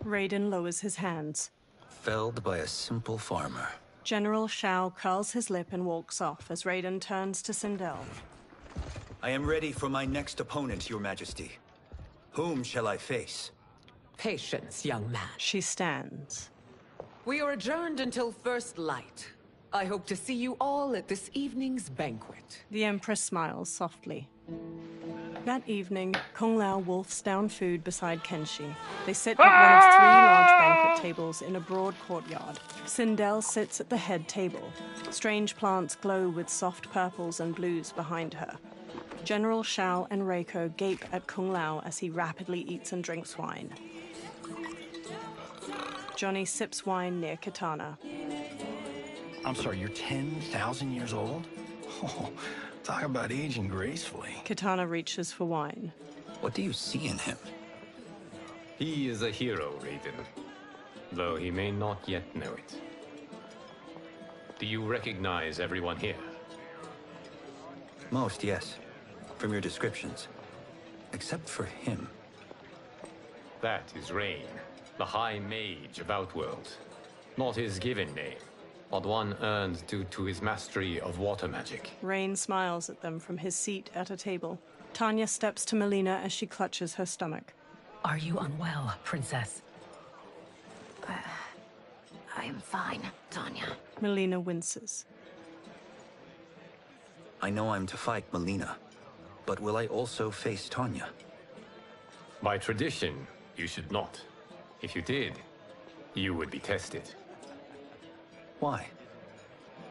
Raiden lowers his hands. Felled by a simple farmer. General Shao curls his lip and walks off as Raiden turns to Sindel. I am ready for my next opponent, Your Majesty. Whom shall I face? Patience, young man. She stands. We are adjourned until first light. I hope to see you all at this evening's banquet. The Empress smiles softly. That evening, Kung Lao wolfs down food beside Kenshi. They sit at one of 3 large banquet tables in a broad courtyard. Sindel sits at the head table. Strange plants glow with soft purples and blues behind her. General Shao and Reiko gape at Kung Lao as he rapidly eats and drinks wine. Johnny sips wine near Katana. I'm sorry, you're 10,000 years old? Oh, talk about aging gracefully. Katana reaches for wine. What do you see in him? He is a hero, Raiden. Though he may not yet know it. Do you recognize everyone here? Most, yes. From your descriptions. Except for him. That is Rain, the High Mage of Outworld. Not his given name, but one earned due to his mastery of water magic. Rain smiles at them from his seat at a table. Tanya steps to Melina as she clutches her stomach. Are you unwell, Princess? I am fine, Tanya. Melina winces. I know I'm to fight Melina, but will I also face Tanya? By tradition, you should not. If you did, you would be tested. Why?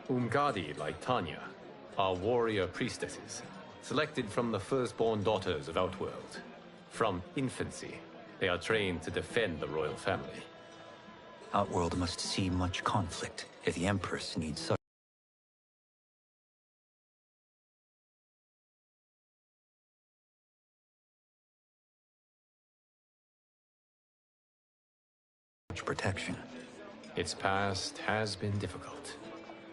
Umgadi, like Tanya, are warrior priestesses, selected from the firstborn daughters of Outworld. From infancy, they are trained to defend the royal family. Outworld must see much conflict if the Empress needs such protection. Its past has been difficult,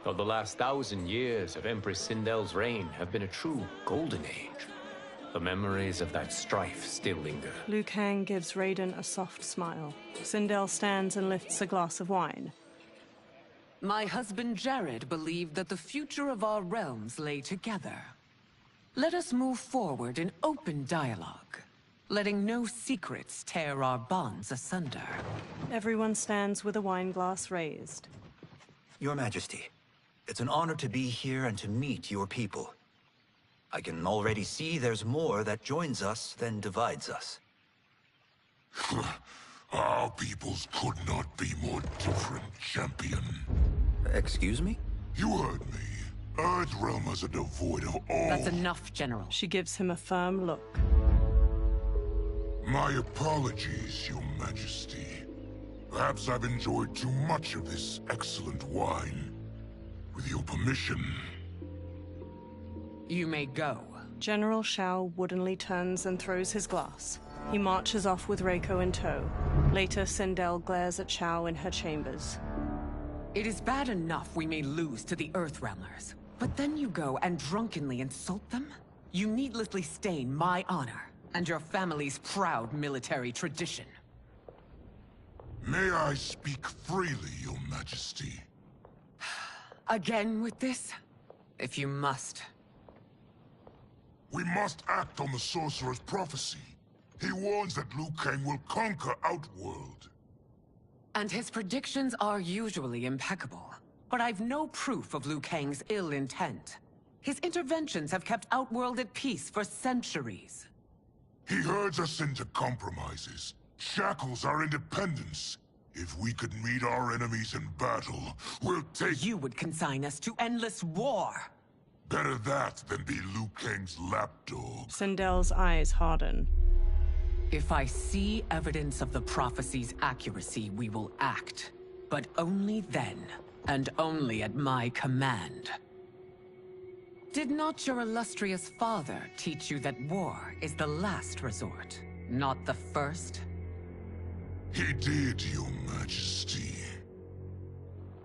though the last 1,000 years of Empress Sindel's reign have been a true golden age. The memories of that strife still linger. Liu Kang gives Raiden a soft smile. Sindel stands and lifts a glass of wine. My husband Jared believed that the future of our realms lay together. Let us move forward in open dialogue, letting no secrets tear our bonds asunder. Everyone stands with a wine glass raised. Your Majesty, it's an honor to be here and to meet your people. I can already see there's more that joins us than divides us. Our peoples could not be more different, champion. Excuse me? You heard me. Earthrealmers are devoid of all... That's enough, General. She gives him a firm look. My apologies, Your Majesty. Perhaps I've enjoyed too much of this excellent wine. With your permission... You may go. General Shao woodenly turns and throws his glass. He marches off with Reiko in tow. Later, Sindel glares at Shao in her chambers. It is bad enough we may lose to the Earthrealmers, but then you go and drunkenly insult them? You needlessly stain my honor and your family's proud military tradition. May I speak freely, Your Majesty? Again with this? If you must. We must act on the Sorcerer's prophecy. He warns that Liu Kang will conquer Outworld. And his predictions are usually impeccable. But I've no proof of Liu Kang's ill intent. His interventions have kept Outworld at peace for centuries. He herds us into compromises, shackles our independence. If we could meet our enemies in battle, we'll take... You would consign us to endless war! Better that than be Liu Kang's lapdog. Sindel's eyes harden. If I see evidence of the prophecy's accuracy, we will act. But only then, and only at my command. Did not your illustrious father teach you that war is the last resort, not the first? He did, Your Majesty.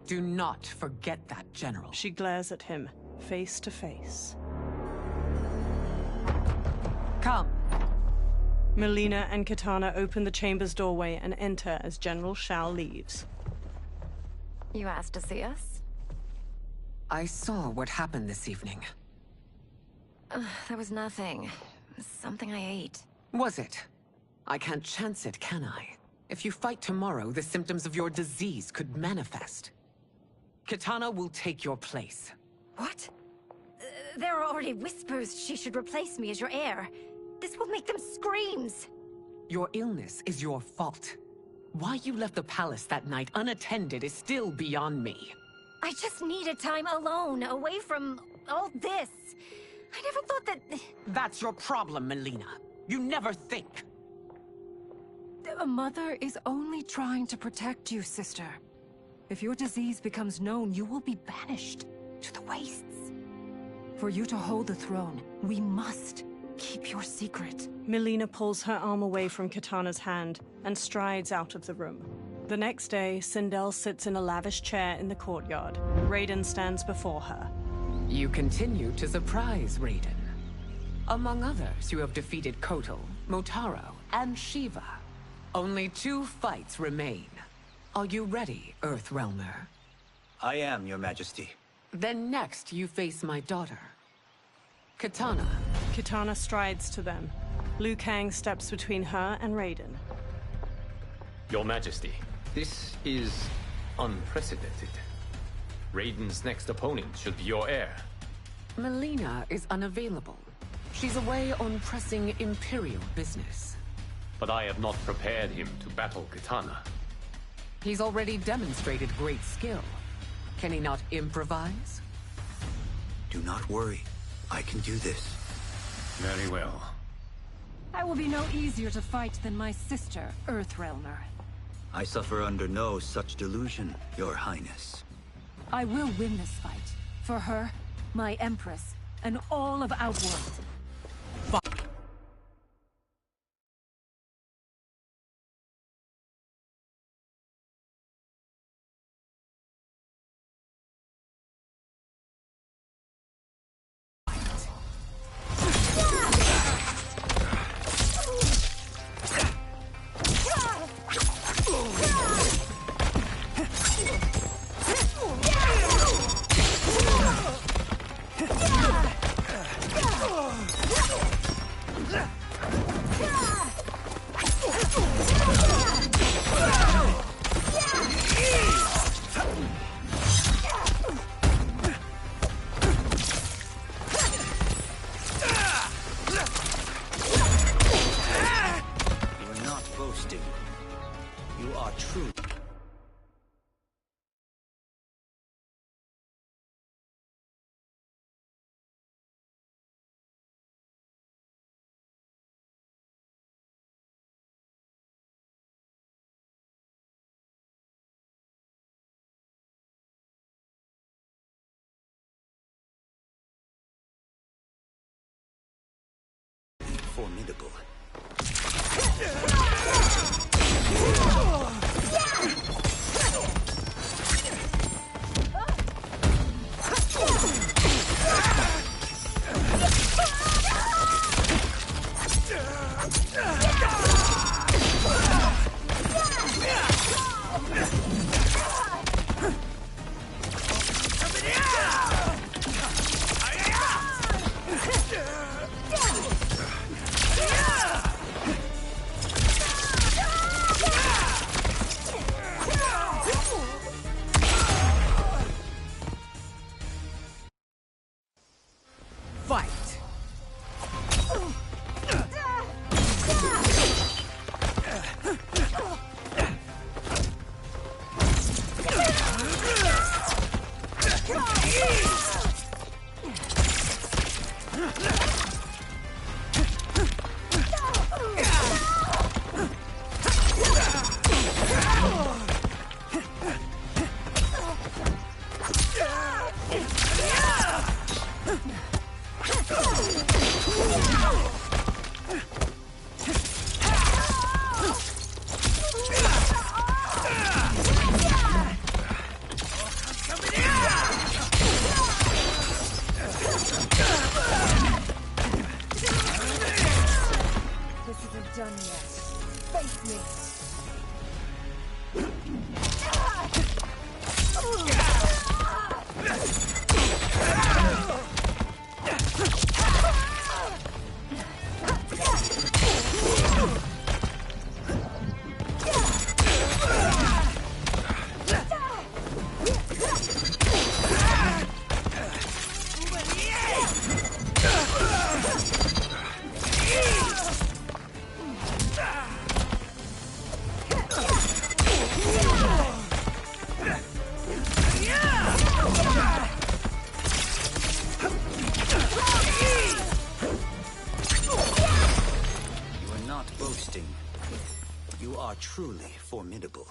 Do not forget that, General. She glares at him, face to face. Come. Melina and Katana open the chamber's doorway and enter as General Shao leaves. You asked to see us? I saw what happened this evening. There was nothing. Something I ate. Was it? I can't chance it, can I? If you fight tomorrow, the symptoms of your disease could manifest. Katana will take your place. What? There are already whispers she should replace me as your heir. This will make them screams. Your illness is your fault. Why you left the palace that night unattended is still beyond me. I just needed time alone, away from all this. I never thought that... That's your problem, Melina. You never think. A mother is only trying to protect you, sister. If your disease becomes known, you will be banished to the wastes. For you to hold the throne, we must keep your secret. Melina pulls her arm away from Katana's hand and strides out of the room. The next day, Sindel sits in a lavish chair in the courtyard. Raiden stands before her. You continue to surprise Raiden. Among others, you have defeated Kotal, Motaro, and Shiva. Only 2 fights remain. Are you ready, Earthrealmer? I am, Your Majesty. Then next, you face my daughter, Katana. Katana strides to them. Liu Kang steps between her and Raiden. Your Majesty, this is unprecedented. Raiden's next opponent should be your heir. Melina is unavailable. She's away on pressing Imperial business. But I have not prepared him to battle Katana. He's already demonstrated great skill. Can he not improvise? Do not worry. I can do this. Very well. I will be no easier to fight than my sister, Earthrealmer. I suffer under no such delusion, Your Highness. I will win this fight. For her, my Empress, and all of Outworld. Formidable. formidable.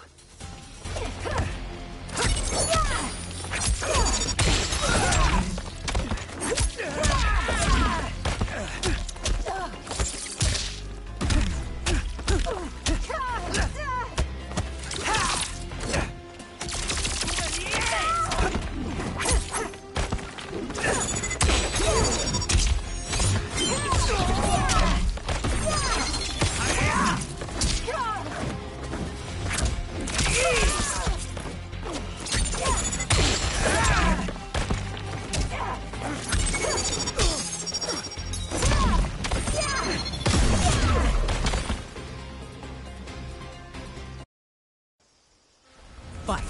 Fight.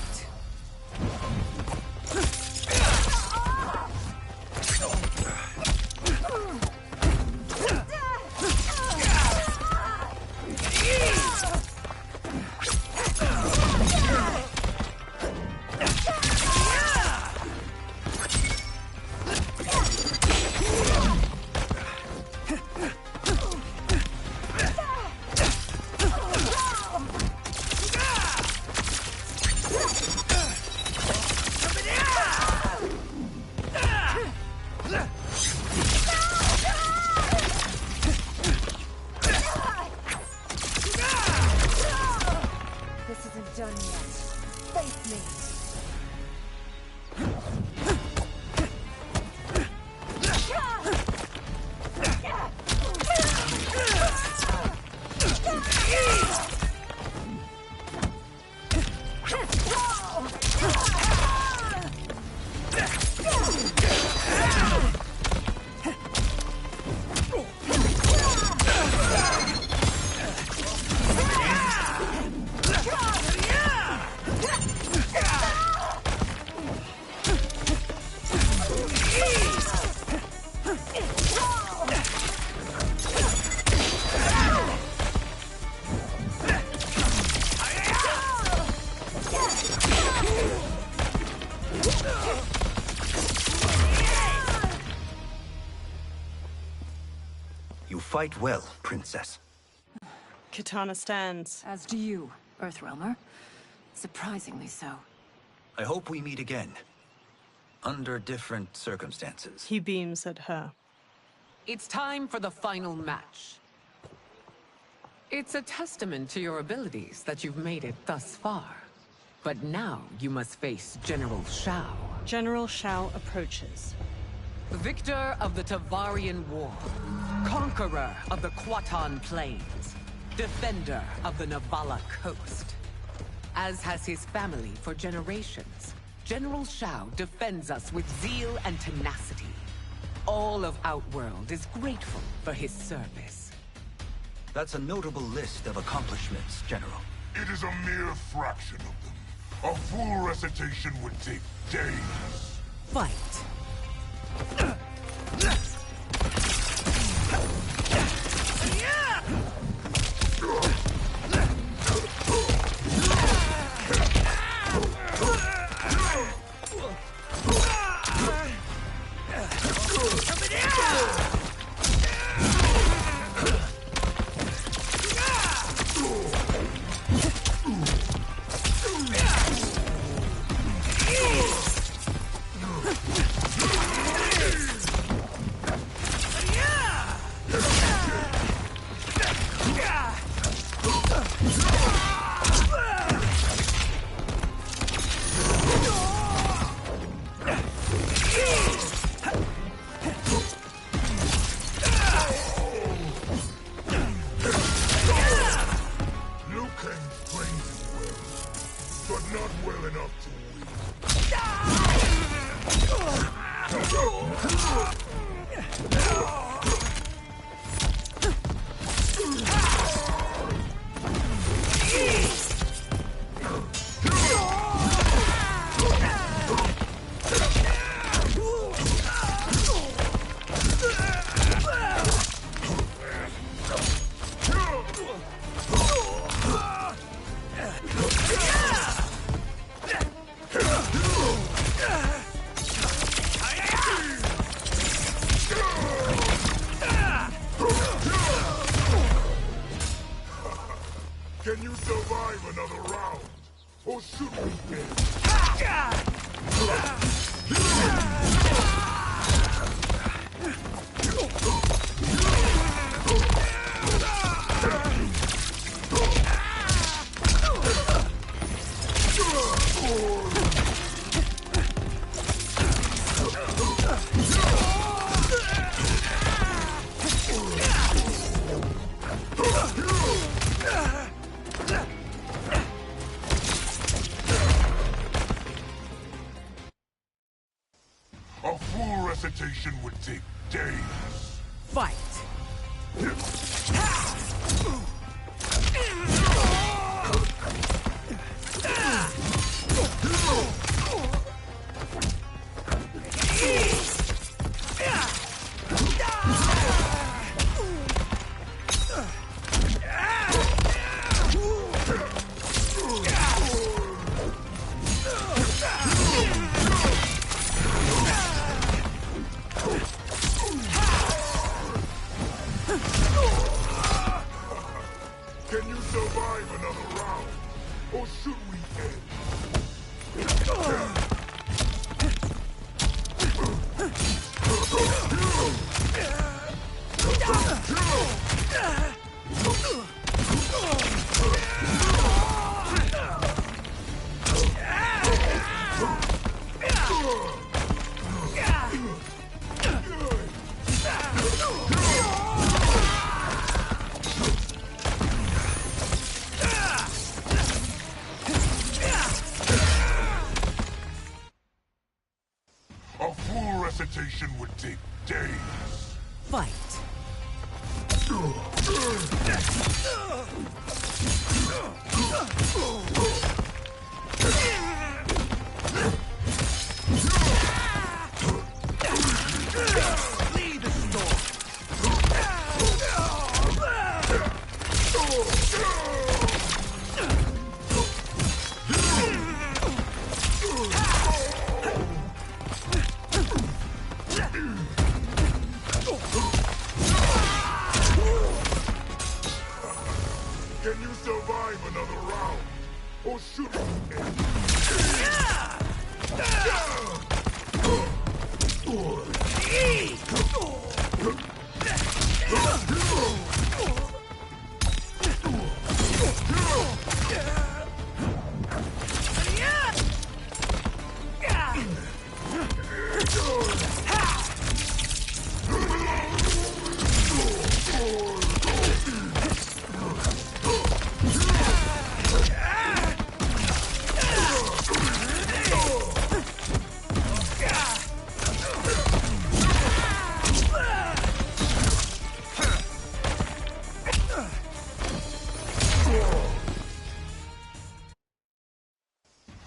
This isn't done yet. Face me. You fight well, Princess. Kitana stands. As do you, Earthrealmer. Surprisingly so. I hope we meet again. Under different circumstances. He beams at her. It's time for the final match. It's a testament to your abilities that you've made it thus far. But now you must face General Shao. General Shao approaches. Victor of the Tavarian War. Conqueror of the Quatan Plains. Defender of the Navala Coast. As has his family for generations, General Shao defends us with zeal and tenacity. All of Outworld is grateful for his service. That's a notable list of accomplishments, General. It is a mere fraction of them. A full recitation would take days. Fight. round? Or should we end? A full recitation would take days. Fight! Can you survive another round? Or should we end? A full recitation would take days. Fight! Lead the storm! Can you survive another round? Or should we end?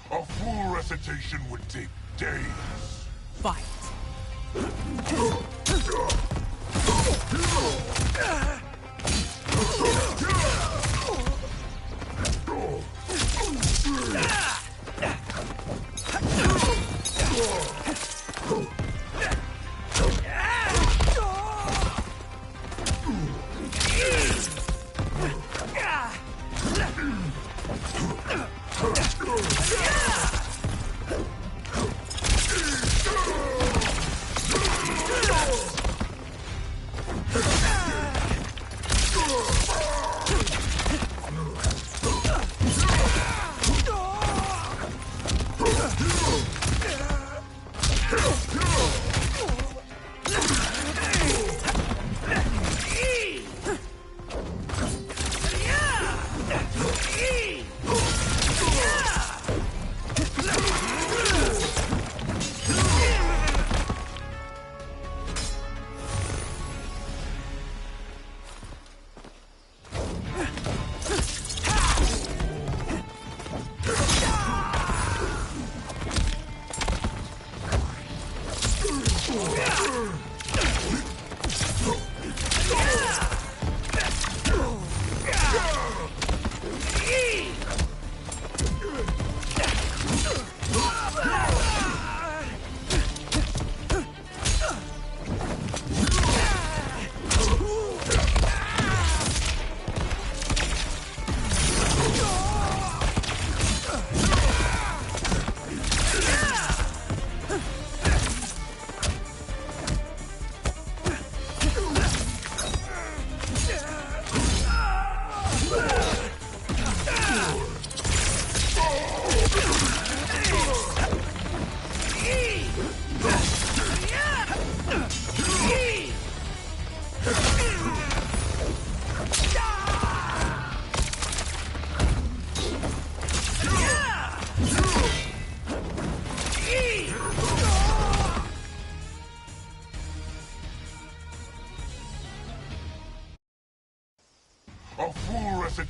A full recitation would take days. Fight!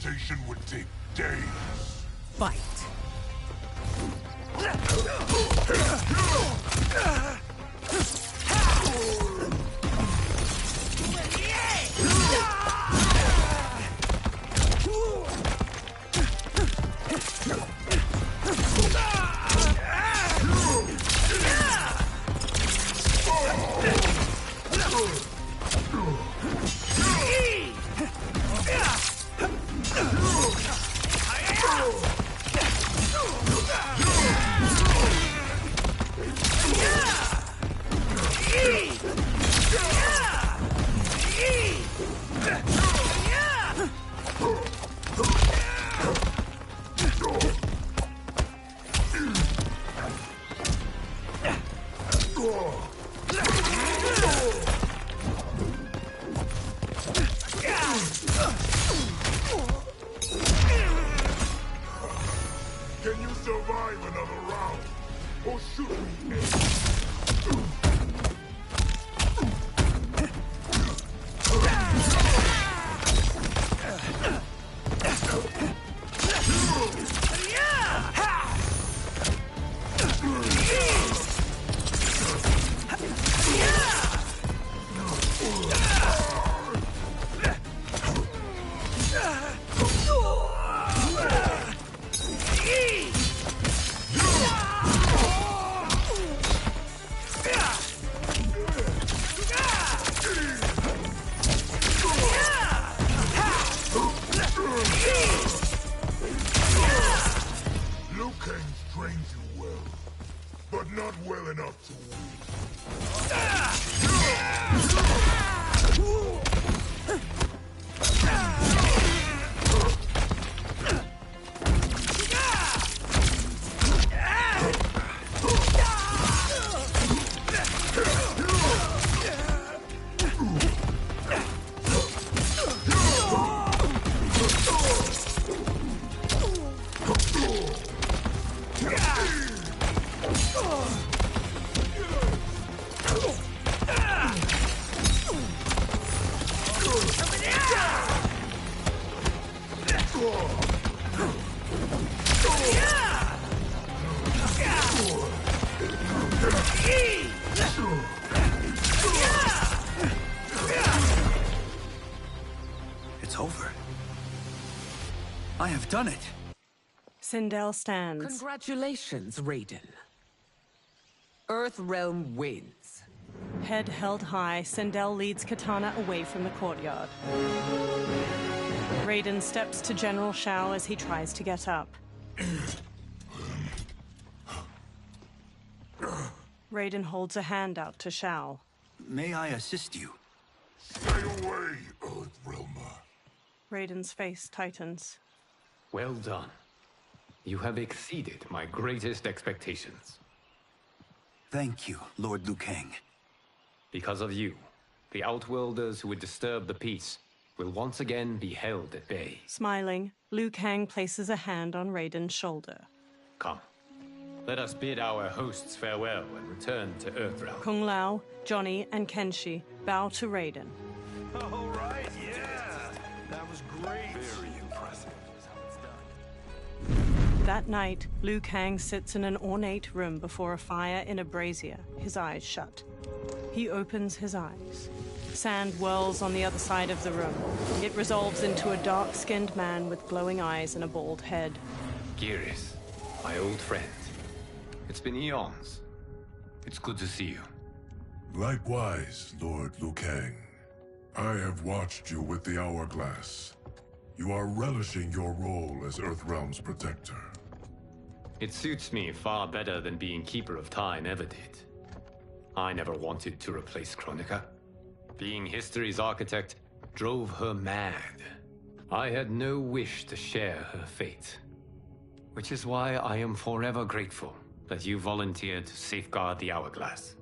teleportation would take days. Fight. Can you survive another round? Or should we end? Liu Kang's trained you well, but not well enough to win. It's over. I have done it. Sindel stands. Congratulations, Raiden. Earthrealm wins. Head held high, Sindel leads Katana away from the courtyard. Raiden steps to General Shao as he tries to get up. Raiden holds a hand out to Shao. May I assist you? Stay away, Earthrealmer. Raiden's face tightens. Well done. You have exceeded my greatest expectations. Thank you, Lord Liu Kang. Because of you, the Outworlders who would disturb the peace will once again be held at bay. Smiling, Liu Kang places a hand on Raiden's shoulder. Come, let us bid our hosts farewell and return to Earthrealm. Kung Lao, Johnny, and Kenshi bow to Raiden. All right, yeah. That was great. Very impressive. That night, Liu Kang sits in an ornate room before a fire in a brazier, his eyes shut. He opens his eyes. Sand whirls on the other side of the room. It resolves into a dark-skinned man with glowing eyes and a bald head. Geras, my old friend. It's been eons. It's good to see you. Likewise, Lord Liu Kang. I have watched you with the Hourglass. You are relishing your role as Earthrealm's protector. It suits me far better than being Keeper of Time ever did. I never wanted to replace Kronika. Being history's architect drove her mad. I had no wish to share her fate. Which is why I am forever grateful that you volunteered to safeguard the Hourglass.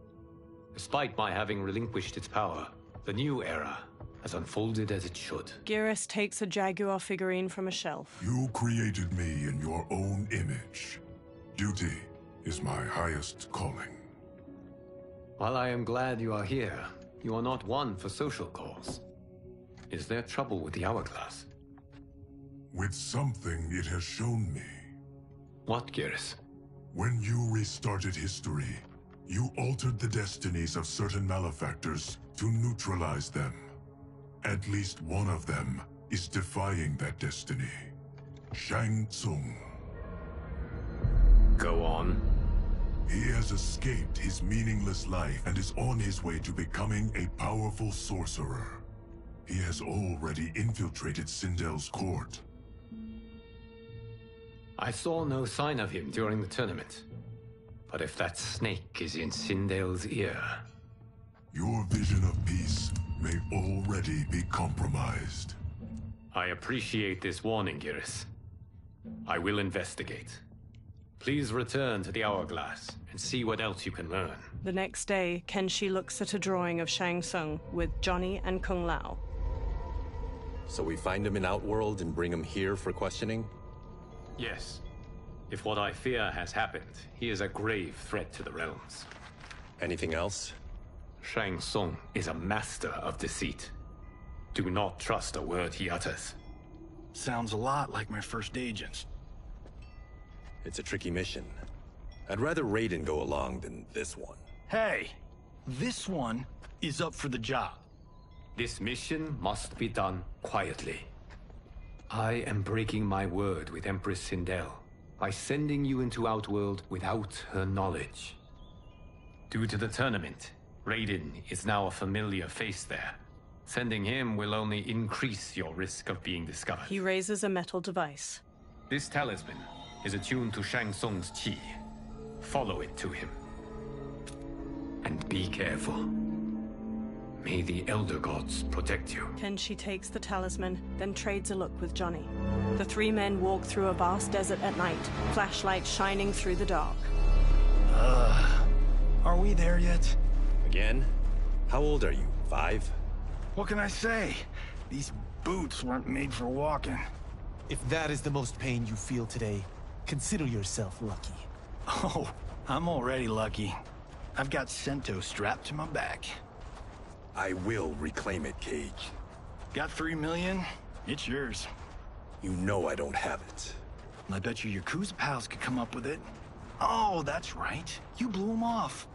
Despite my having relinquished its power, the new era has unfolded as it should. Geras takes a Jaguar figurine from a shelf. You created me in your own image. Duty is my highest calling. While I am glad you are here, you are not one for social calls. Is there trouble with the Hourglass? with something it has shown me. What, Geras? When you restarted history, you altered the destinies of certain malefactors to neutralize them. At least one of them is defying that destiny. Shang Tsung. Go on. He has escaped his meaningless life and is on his way to becoming a powerful sorcerer. He has already infiltrated Sindel's court. I saw no sign of him during the tournament. But if that snake is in Sindel's ear... Your vision of peace may already be compromised. I appreciate this warning, Geras. I will investigate. Please return to the Hourglass and see what else you can learn. The next day, Kenshi looks at a drawing of Shang Tsung with Johnny and Kung Lao. So we find him in Outworld and bring him here for questioning? Yes. If what I fear has happened, he is a grave threat to the realms. Anything else? Shang Tsung is a master of deceit. Do not trust a word he utters. Sounds a lot like my first agents. It's a tricky mission. I'd rather Raiden go along than this one. Hey! This one is up for the job. This mission must be done quietly. I am breaking my word with Empress Sindel by sending you into Outworld without her knowledge. Due to the tournament, Raiden is now a familiar face there. Sending him will only increase your risk of being discovered. He raises a metal device. This talisman is attuned to Shang Tsung's chi. Follow it to him. And be careful. May the Elder Gods protect you. Kenshi takes the talisman, then trades a look with Johnny. The three men walk through a vast desert at night, flashlights shining through the dark. Are we there yet? Again? How old are you? 5? What can I say? These boots weren't made for walking. If that is the most pain you feel today, consider yourself lucky. Oh, I'm already lucky. I've got Sento strapped to my back. I will reclaim it, Cage. Got 3 million? It's yours. You know I don't have it. I bet you your Yakuza pals could come up with it. Oh, that's right. You blew them off.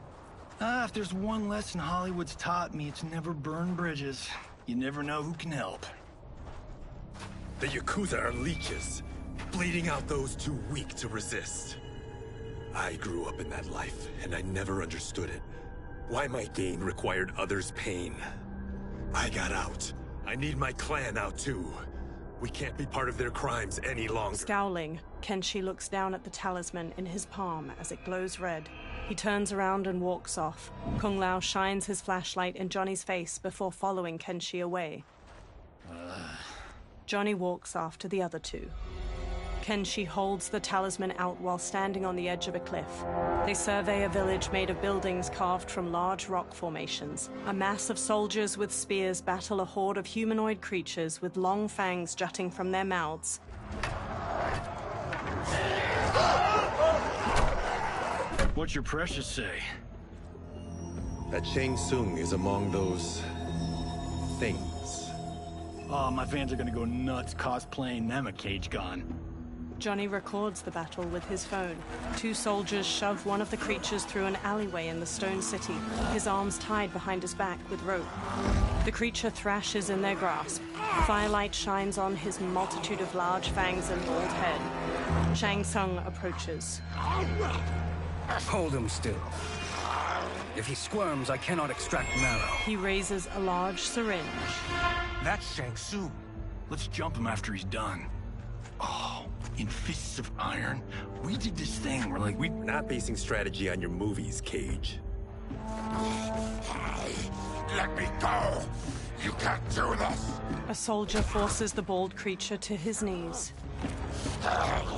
If there's one lesson Hollywood's taught me, it's never burn bridges. You never know who can help. The Yakuza are leeches, bleeding out those too weak to resist. I grew up in that life, and I never understood it. Why my gain required others' pain. I got out. I need my clan out too. We can't be part of their crimes any longer. Scowling, Kenshi looks down at the talisman in his palm as it glows red. He turns around and walks off. Kung Lao shines his flashlight in Johnny's face before following Kenshi away. Johnny walks after the other two. Kenshi holds the talisman out while standing on the edge of a cliff. They survey a village made of buildings carved from large rock formations. A mass of soldiers with spears battle a horde of humanoid creatures with long fangs jutting from their mouths. What's your precious say? That Shang Tsung is among those... things. Oh, my fans are gonna go nuts cosplaying them a Cage Gun. Johnny records the battle with his phone. Two soldiers shove one of the creatures through an alleyway in the stone city, his arms tied behind his back with rope. The creature thrashes in their grasp. Firelight shines on his multitude of large fangs and bald head. Shang Tsung approaches. Hold him still. If he squirms, I cannot extract marrow. He raises a large syringe. That's Shang Tsung. Let's jump him after he's done. Oh, in Fists of Iron, we did this thing where we're not basing strategy on your movies, Cage. Let me go! You can't do this! A soldier forces the bald creature to his knees.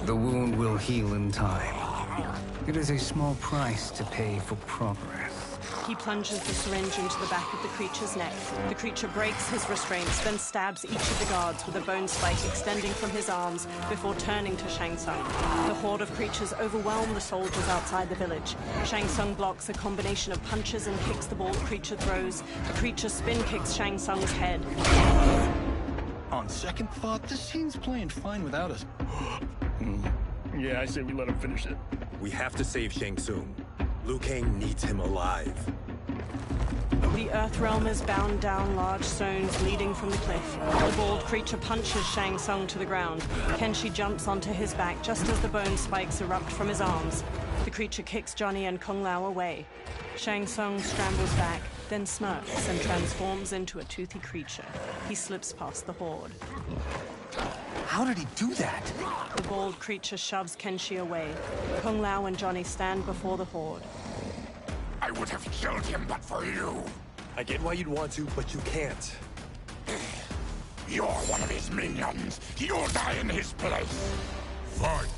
The wound will heal in time. It is a small price to pay for progress. He plunges the syringe into the back of the creature's neck. The creature breaks his restraints, then stabs each of the guards with a bone spike extending from his arms before turning to Shang Tsung. The horde of creatures overwhelm the soldiers outside the village. Shang Tsung blocks a combination of punches and kicks the bald creature throws. The creature spin kicks Shang Tsung's head. On second thought, this scene's playing fine without us. Yeah, I say we let him finish it. We have to save Shang Tsung. Liu Kang needs him alive. The Earthrealm is bound down large stones leading from the cliff. The bald creature punches Shang Tsung to the ground. Kenshi jumps onto his back just as the bone spikes erupt from his arms. The creature kicks Johnny and Kung Lao away. Shang Tsung scrambles back, then smirks and transforms into a toothy creature. He slips past the horde. How did he do that? The bald creature shoves Kenshi away. Kung Lao and Johnny stand before the horde. I would have killed him but for you. I get why you'd want to, but you can't. You're one of his minions. You'll die in his place. Fight.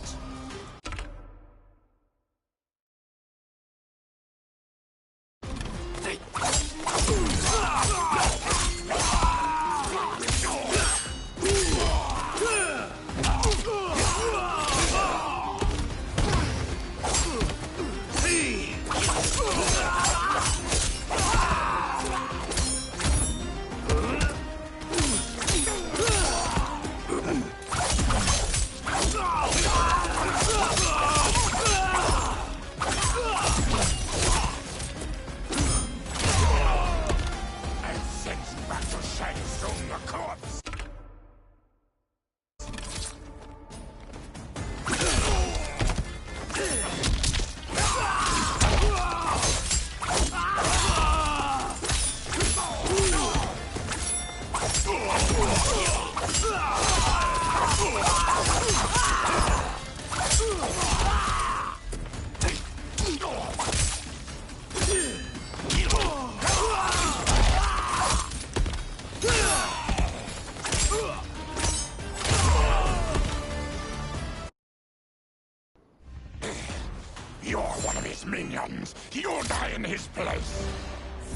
You're one of his minions. You'll die in his place.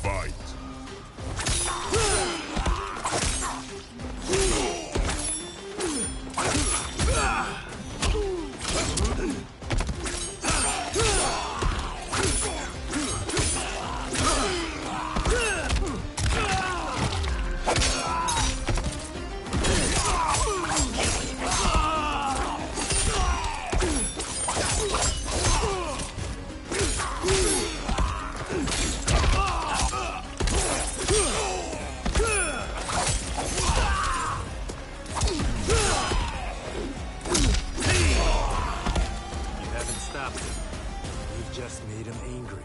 Fight. Just made him angry.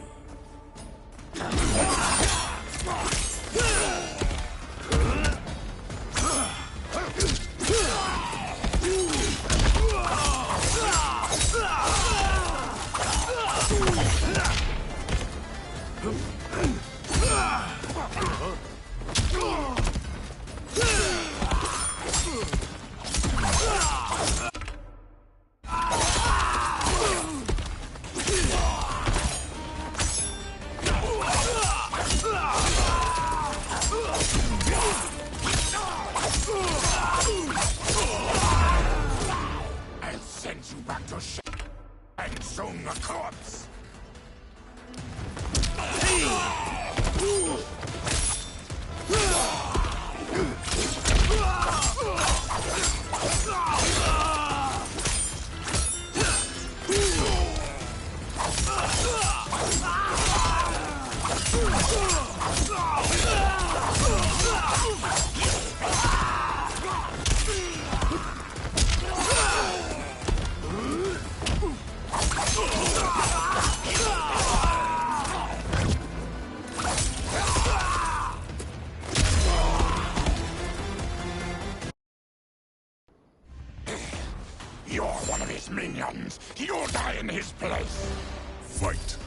I'll send you back to Shang Tsung a corpse. You're one of his minions. You'll die in his place. Fight.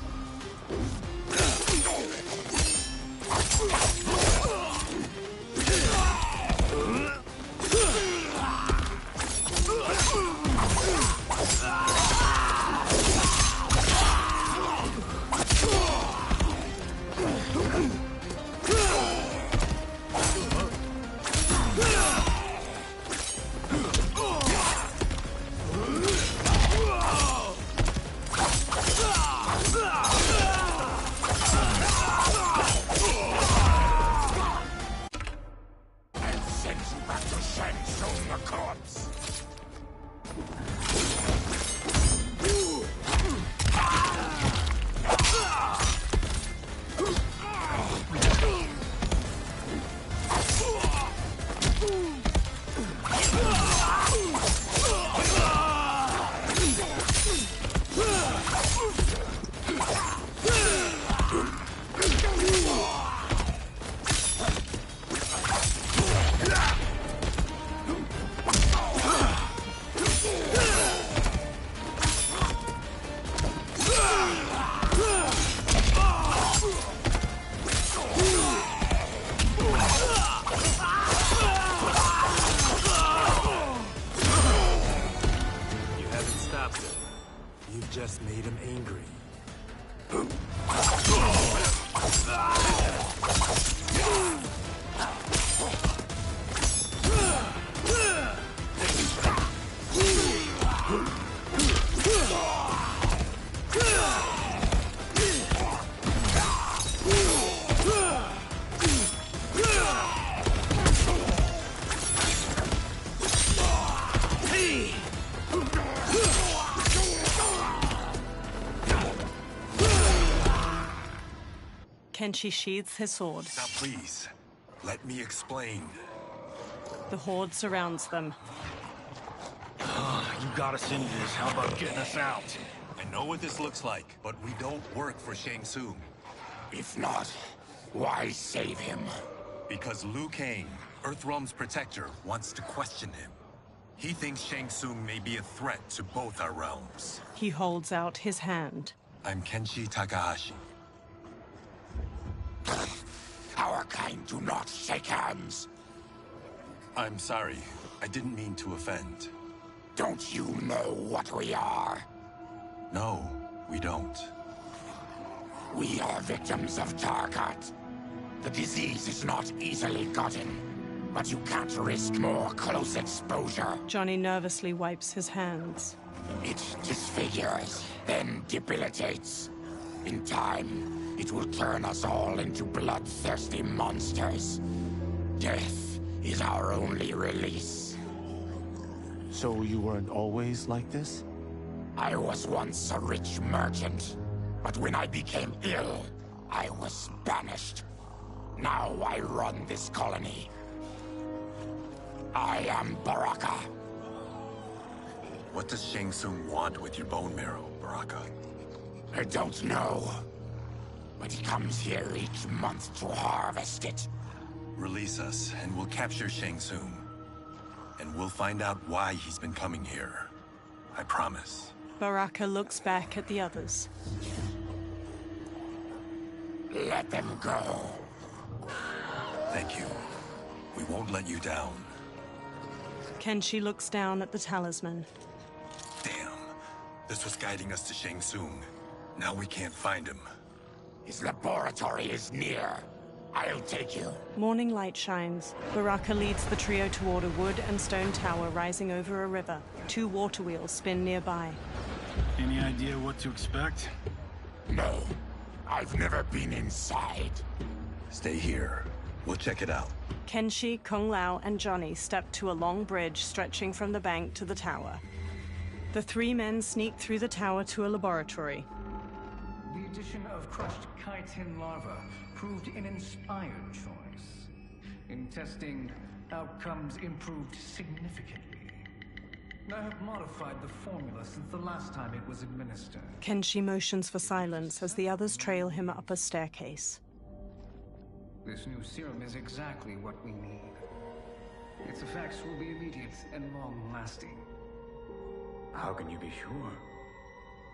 You just made him angry. Kenshi sheathes his sword. Now please, let me explain. The horde surrounds them. You got us into this, how about getting us out? I know what this looks like, but we don't work for Shang Tsung. If not, why save him? Because Liu Kang, Earthrealm's protector, wants to question him. He thinks Shang Tsung may be a threat to both our realms. He holds out his hand. I'm Kenshi Takahashi. Our kind do not shake hands. I'm sorry. I didn't mean to offend. Don't you know what we are? No, we don't. We are victims of Tarkat. The disease is not easily gotten, but you can't risk more close exposure. Johnny nervously wipes his hands. It disfigures, then debilitates. In time, it will turn us all into bloodthirsty monsters. Death is our only release. So you weren't always like this? I was once a rich merchant, but when I became ill, I was banished. Now I run this colony. I am Baraka. What does Shang Tsung want with your bone marrow, Baraka? I don't know, but he comes here each month to harvest it. Release us, and we'll capture Shang Tsung. And we'll find out why he's been coming here. I promise. Baraka looks back at the others. Let them go. Thank you. We won't let you down. Kenshi looks down at the talisman. Damn. This was guiding us to Shang Tsung. Now we can't find him. His laboratory is near. I'll take you. Morning light shines. Baraka leads the trio toward a wood and stone tower rising over a river. 2 water wheels spin nearby. Any idea what to expect? No. I've never been inside. Stay here. We'll check it out. Kenshi, Kung Lao, and Johnny step to a long bridge stretching from the bank to the tower. The 3 men sneak through the tower to a laboratory. The addition of crushed chitin larva proved an inspired choice. In testing, outcomes improved significantly. I have modified the formula since the last time it was administered. Kenshi motions for silence as the others trail him up a staircase. This new serum is exactly what we need. Its effects will be immediate and long-lasting. How can you be sure?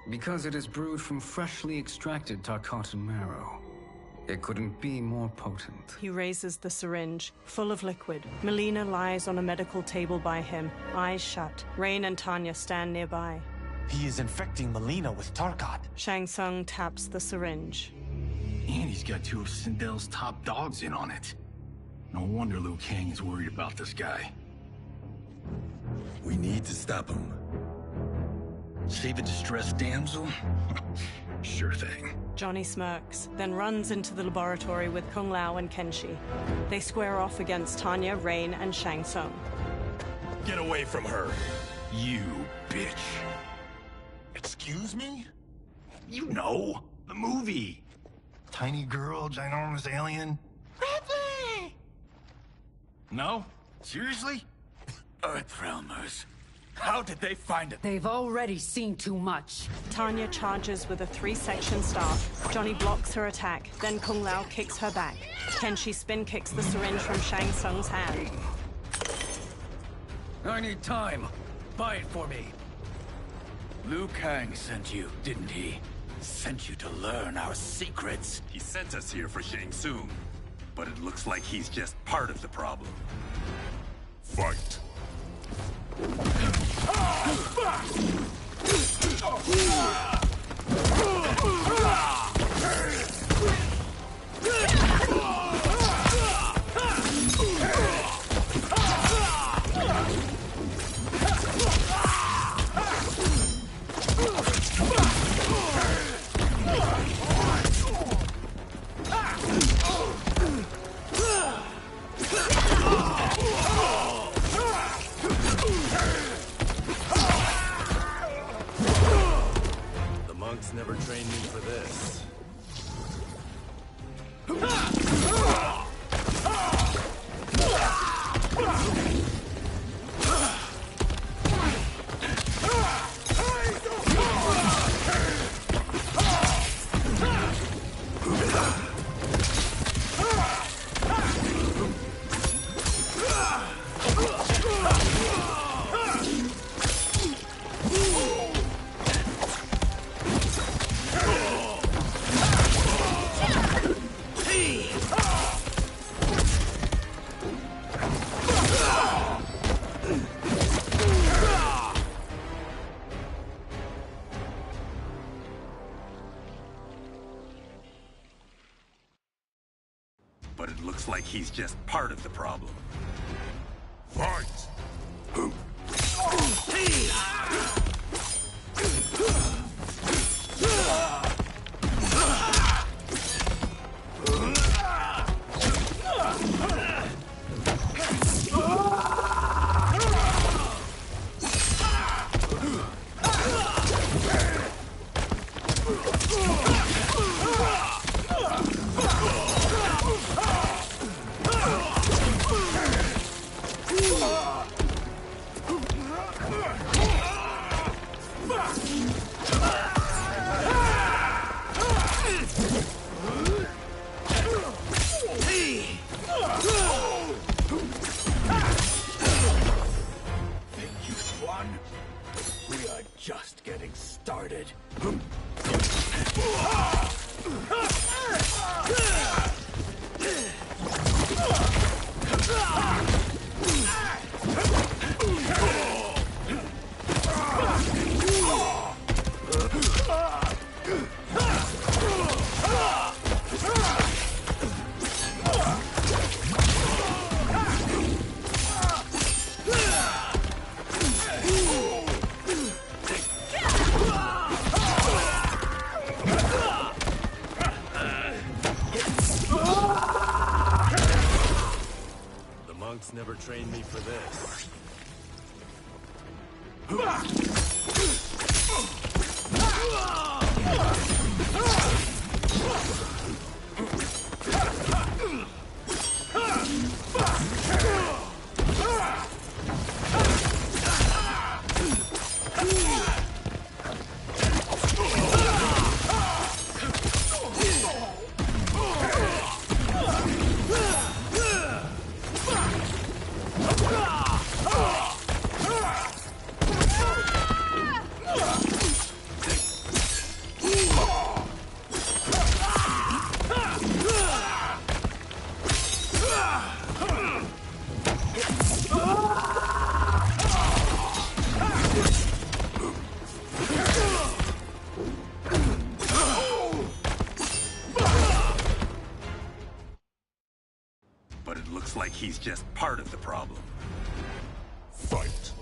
Because it is brewed from freshly extracted Tarkatan marrow. It couldn't be more potent. He raises the syringe, full of liquid. Melina lies on a medical table by him, eyes shut. Rain and Tanya stand nearby. He is infecting Melina with Tarkat. Shang Tsung taps the syringe. And he's got 2 of Sindel's top dogs in on it. No wonder Liu Kang is worried about this guy. We need to stop him. Save a distressed damsel? Sure thing. Johnny smirks, then runs into the laboratory with Kung Lao and Kenshi. They square off against Tanya, Rain, and Shang Tsung. Get away from her! You bitch. Excuse me? You know, the movie. Tiny girl, ginormous alien. Ripley! No? Seriously? Earthrealmers. How did they find it? They've already seen too much. Tanya charges with a 3-section staff. Johnny blocks her attack, then Kung Lao kicks her back. Kenshi spin kicks the syringe from Shang Tsung's hand. I need time. Buy it for me. Liu Kang sent you, didn't he? Sent you to learn our secrets. He sent us here for Shang Tsung, but it looks like he's just part of the problem. Fight. monks never trained me for this. But it looks like he's just part of the problem. Fight! We are just getting started. Monks never trained me for this. But it looks like he's just part of the problem. Fight!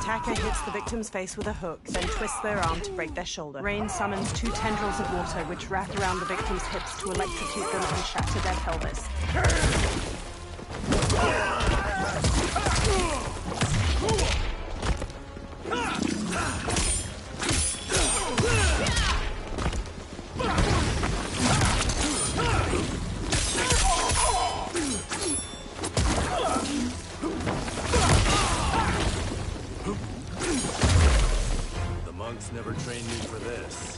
Attacker hits the victim's face with a hook, then twists their arm to break their shoulder. Rain summons 2 tendrils of water which wrap around the victim's hips to electrocute them and shatter their pelvis. Monks never trained me for this.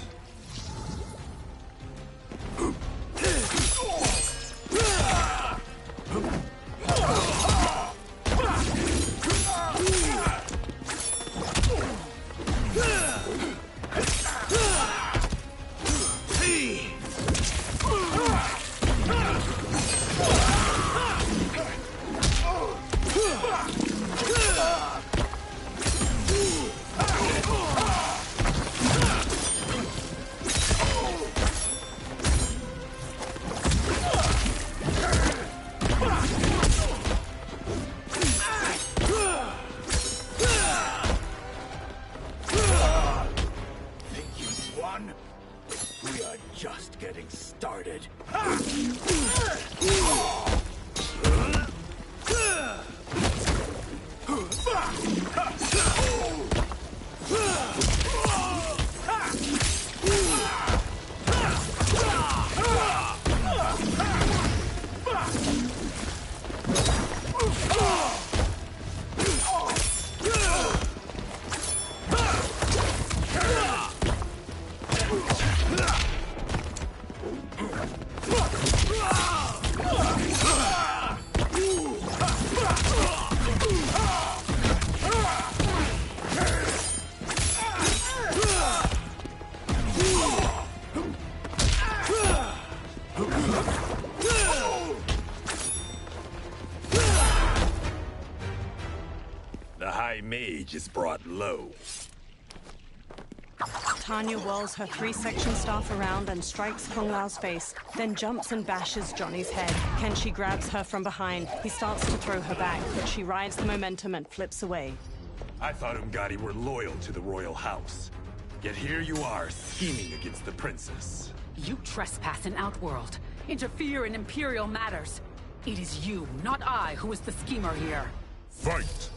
on! We are just getting started. The High Mage is brought low. Tanya whirls her 3-section staff around and strikes Kung Lao's face, then jumps and bashes Johnny's head. Kenshi grabs her from behind. He starts to throw her back, but she rides the momentum and flips away. I thought Umgadi were loyal to the royal house. Yet here you are, scheming against the princess. You trespass in Outworld, interfere in Imperial matters. It is you, not I, who is the schemer here. Fight!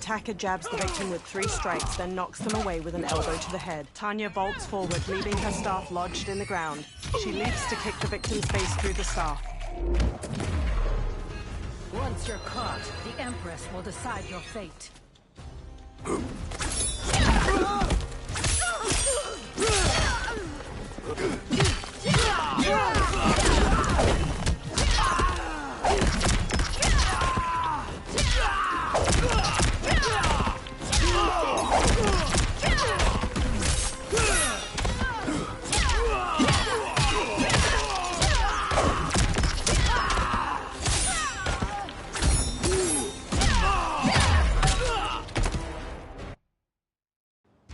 Attacker jabs the victim with 3 strikes, then knocks them away with an elbow to the head. Tanya bolts forward, leaving her staff lodged in the ground. She leaps to kick the victim's face through the staff. Once you're caught, the Empress will decide your fate.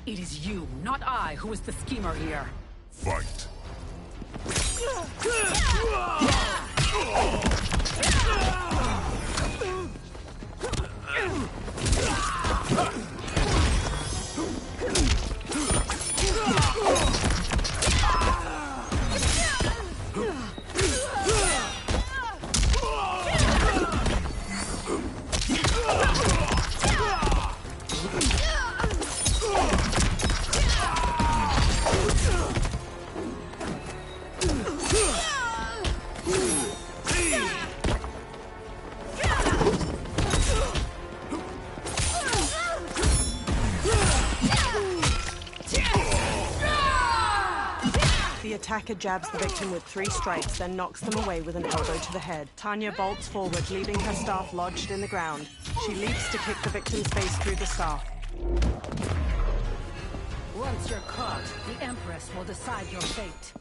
It is you, not I, who is the schemer here. Fight! The attacker jabs the victim with 3 strikes, then knocks them away with an elbow to the head. Tanya bolts forward, leaving her staff lodged in the ground. She leaps to kick the victim's face through the staff. Once you're caught, the Empress will decide your fate.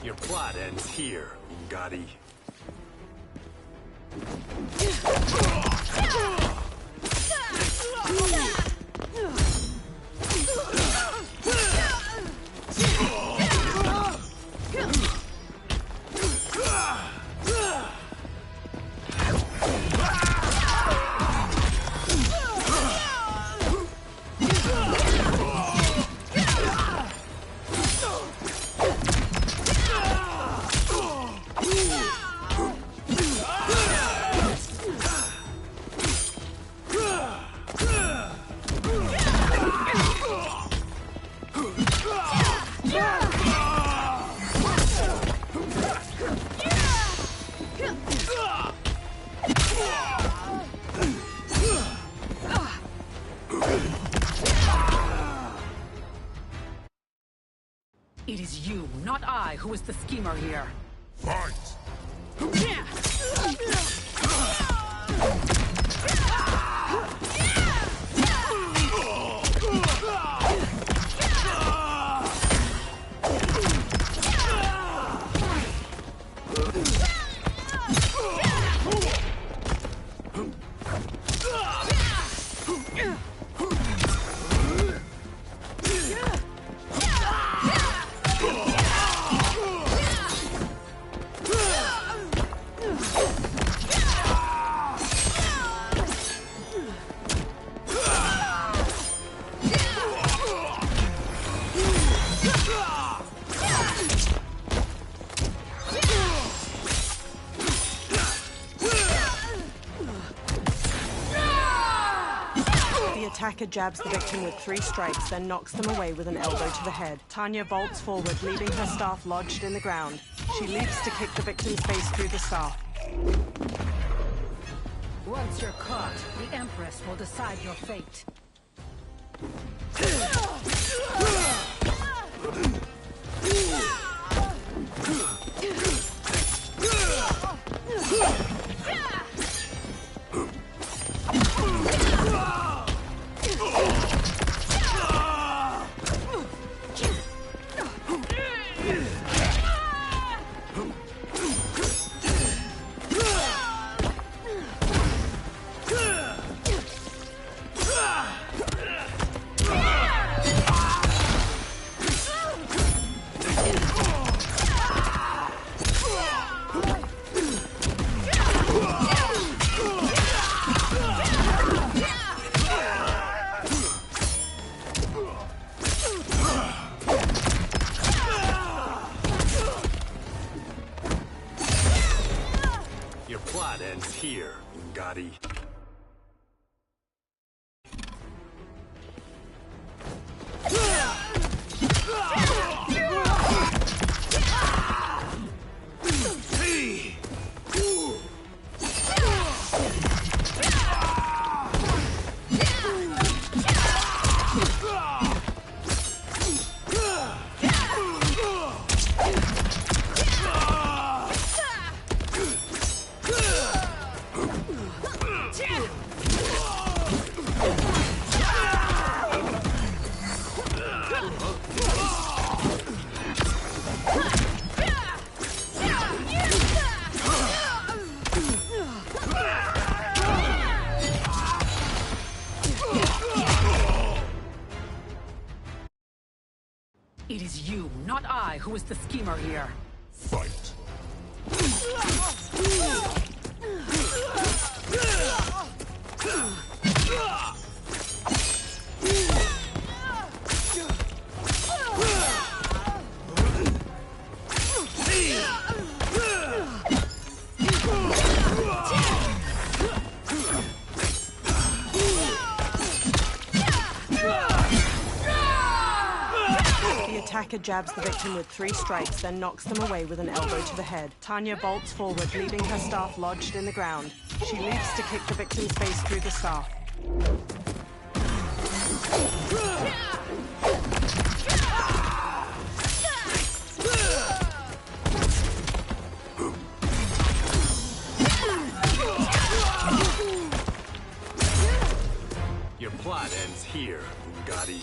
Your plot ends here, Umgadi. is you, not I, who is the schemer here. Fight! The attacker jabs the victim with 3 strikes, then knocks them away with an elbow to the head. Tanya vaults forward, leaving her staff lodged in the ground. She leaps to kick the victim's face through the staff. Once you're caught, the Empress will decide your fate. Your plot ends here, Ungadi. It is you, not I, who is the schemer here. Fight! The attacker jabs the victim with 3 strikes, then knocks them away with an elbow to the head. Tanya vaults forward, leaving her staff lodged in the ground. She leaps to kick the victim's face through the staff. Your plot ends here, Ungadi.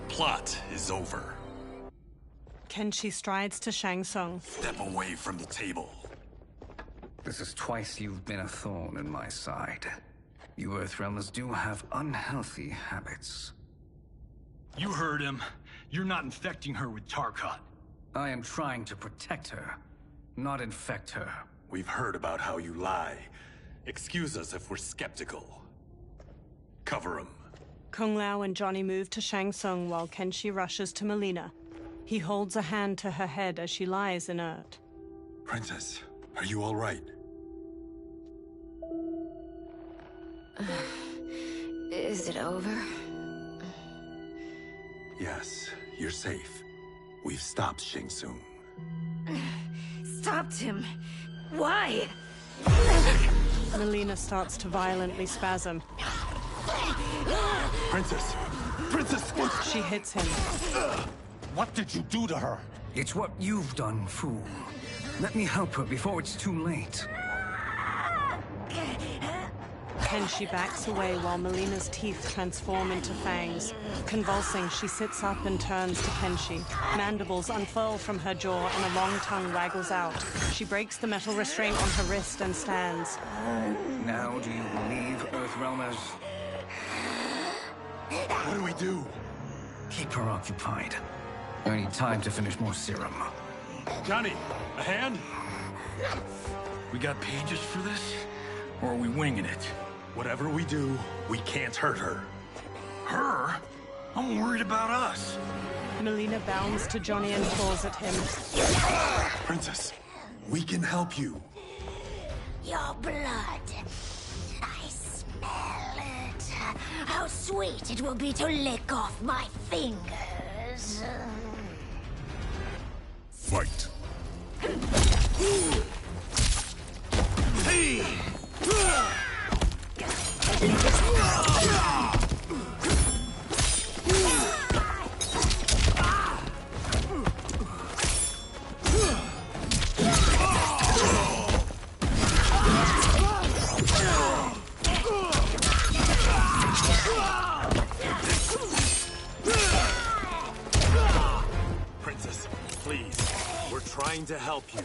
Plot is over. Kenshi strides to Shang Tsung. Step away from the table. This is twice you've been a thorn in my side. You Earthrealmers do have unhealthy habits. You heard him. You're not infecting her with Tarkat. I am trying to protect her, not infect her. We've heard about how you lie. Excuse us if we're skeptical. Cover him. Kung Lao and Johnny move to Shang Tsung while Kenshi rushes to Melina. He holds a hand to her head as she lies inert. Princess, are you all right? Is it over? Yes, you're safe. We've stopped Shang Tsung. Stopped him? Why? Melina starts to violently spasm. Princess! Princess! She hits him. What did you do to her? It's what you've done, fool. Let me help her before it's too late. Kenshi backs away while Melina's teeth transform into fangs. Convulsing, she sits up and turns to Kenshi. Mandibles unfurl from her jaw and a long tongue waggles out. She breaks the metal restraint on her wrist and stands. Now do you believe, Earthrealmers? What do we do? Keep her occupied. I need time to finish more serum. Johnny, a hand? We got pages for this? Or are we winging it? Whatever we do, we can't hurt her. Her? I'm worried about us. Melina bounds to Johnny and claws at him. Princess, we can help you. Your blood. I smell it. How sweet it will be to lick off my fingers. Fight. Hey! Princess, please. We're trying to help you.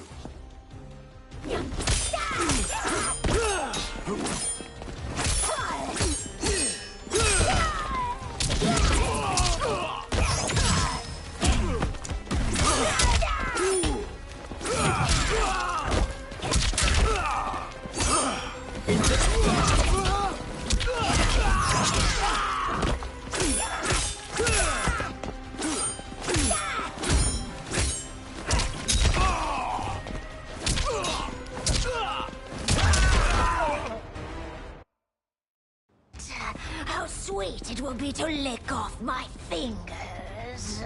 How sweet it will be to lick off my fingers.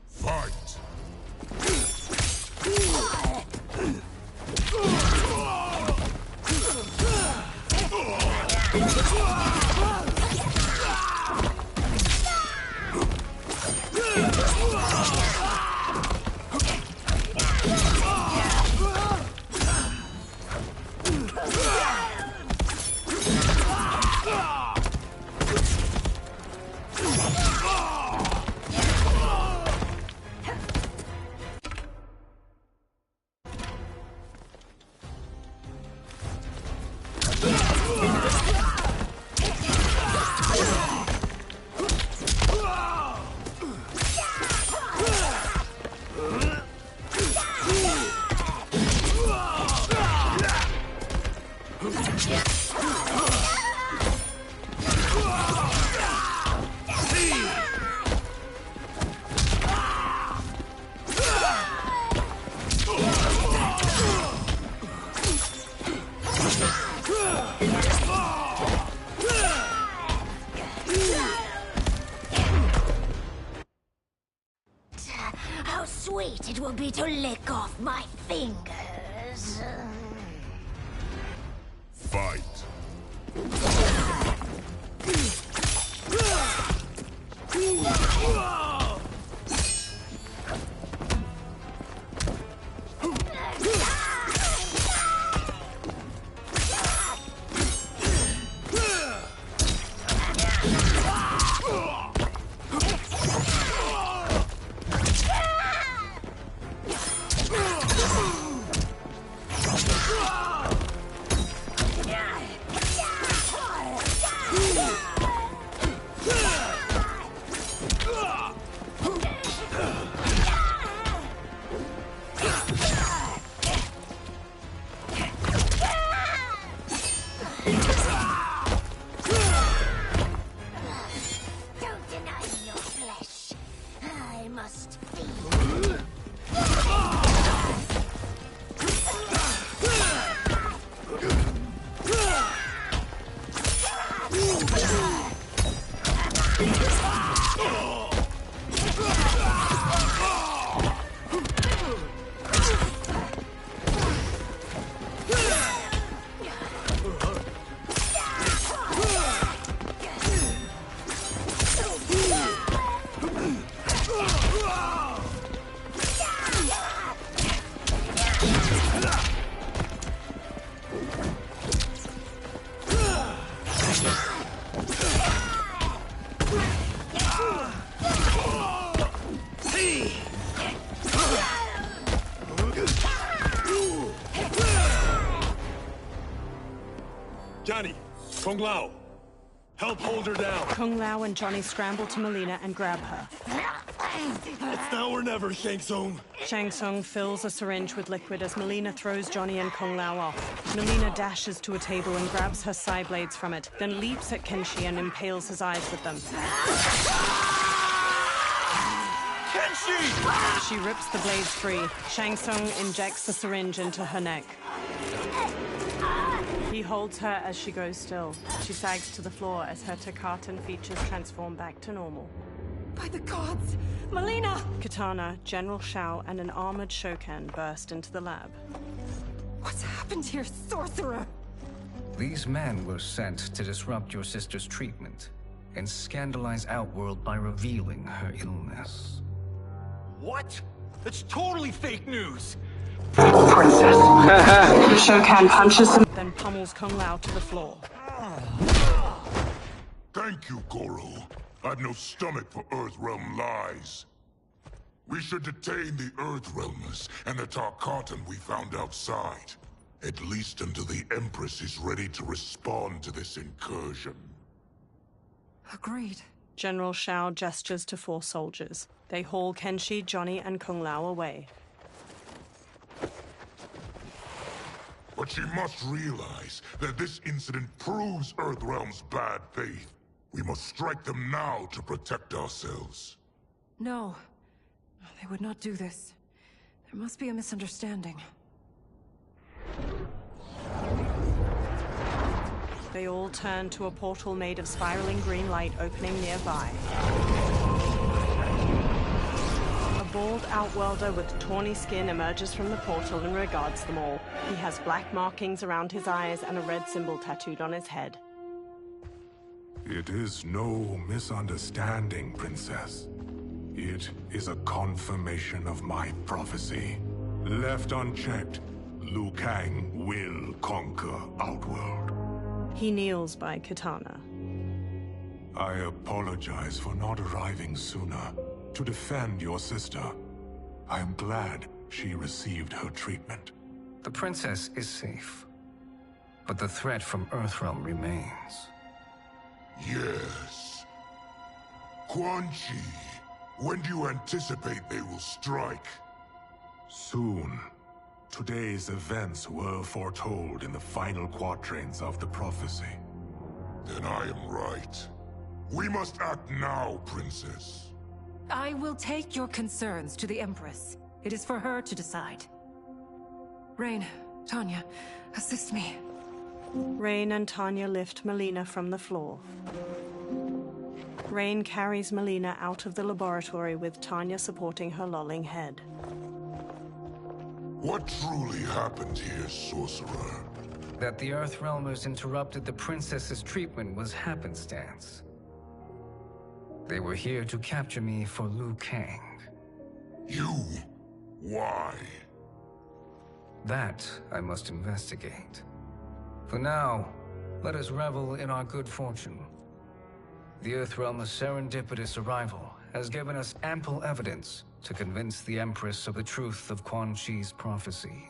Fight. How sweet it will be to lick off my fingers. Fight. Johnny, Kung Lao, help hold her down. Kung Lao and Johnny scramble to Melina and grab her. It's now or never, Shang Tsung. Shang Tsung fills a syringe with liquid as Melina throws Johnny and Kung Lao off. Melina dashes to a table and grabs her sai blades from it, then leaps at Kenshi and impales his eyes with them. Kenshi! She rips the blades free. Shang Tsung injects the syringe into her neck. He holds her as she goes still. She sags to the floor as her Takatan features transform back to normal. By the gods! Melina! Katana, General Shao, and an armored Shokan burst into the lab. What's happened here, sorcerer? These men were sent to disrupt your sister's treatment and scandalize Outworld by revealing her illness. What? That's totally fake news! Princess. The Shokan punches him, then pummels Kung Lao to the floor. Thank you, Goro. I've no stomach for Earthrealm lies. We should detain the Earthrealmers and the Tarkatan we found outside. At least until the Empress is ready to respond to this incursion. Agreed. General Shao gestures to 4 soldiers. They haul Kenshi, Johnny, and Kung Lao away. But she must realize that this incident proves Earthrealm's bad faith. We must strike them now to protect ourselves. No. They would not do this. There must be a misunderstanding. They all turn to a portal made of spiraling green light opening nearby. A bald outworlder with tawny skin emerges from the portal and regards them all. He has black markings around his eyes and a red symbol tattooed on his head. It is no misunderstanding, Princess. It is a confirmation of my prophecy. Left unchecked, Liu Kang will conquer Outworld. He kneels by Katana. I apologize for not arriving sooner to defend your sister. I am glad she received her treatment. The princess is safe, but the threat from Earthrealm remains. Yes. Quan Chi, when do you anticipate they will strike? Soon. Today's events were foretold in the final quatrains of the prophecy. Then I am right. We must act now, Princess. I will take your concerns to the Empress. It is for her to decide. Rain, Tanya, assist me. Rain and Tanya lift Melina from the floor. Rain carries Melina out of the laboratory with Tanya supporting her lolling head. What truly happened here, sorcerer? That the Earthrealmers interrupted the princess's treatment was happenstance. They were here to capture me for Liu Kang. You? Why? That I must investigate. For now, let us revel in our good fortune. The Earthrealm's serendipitous arrival has given us ample evidence to convince the Empress of the truth of Quan Chi's prophecy.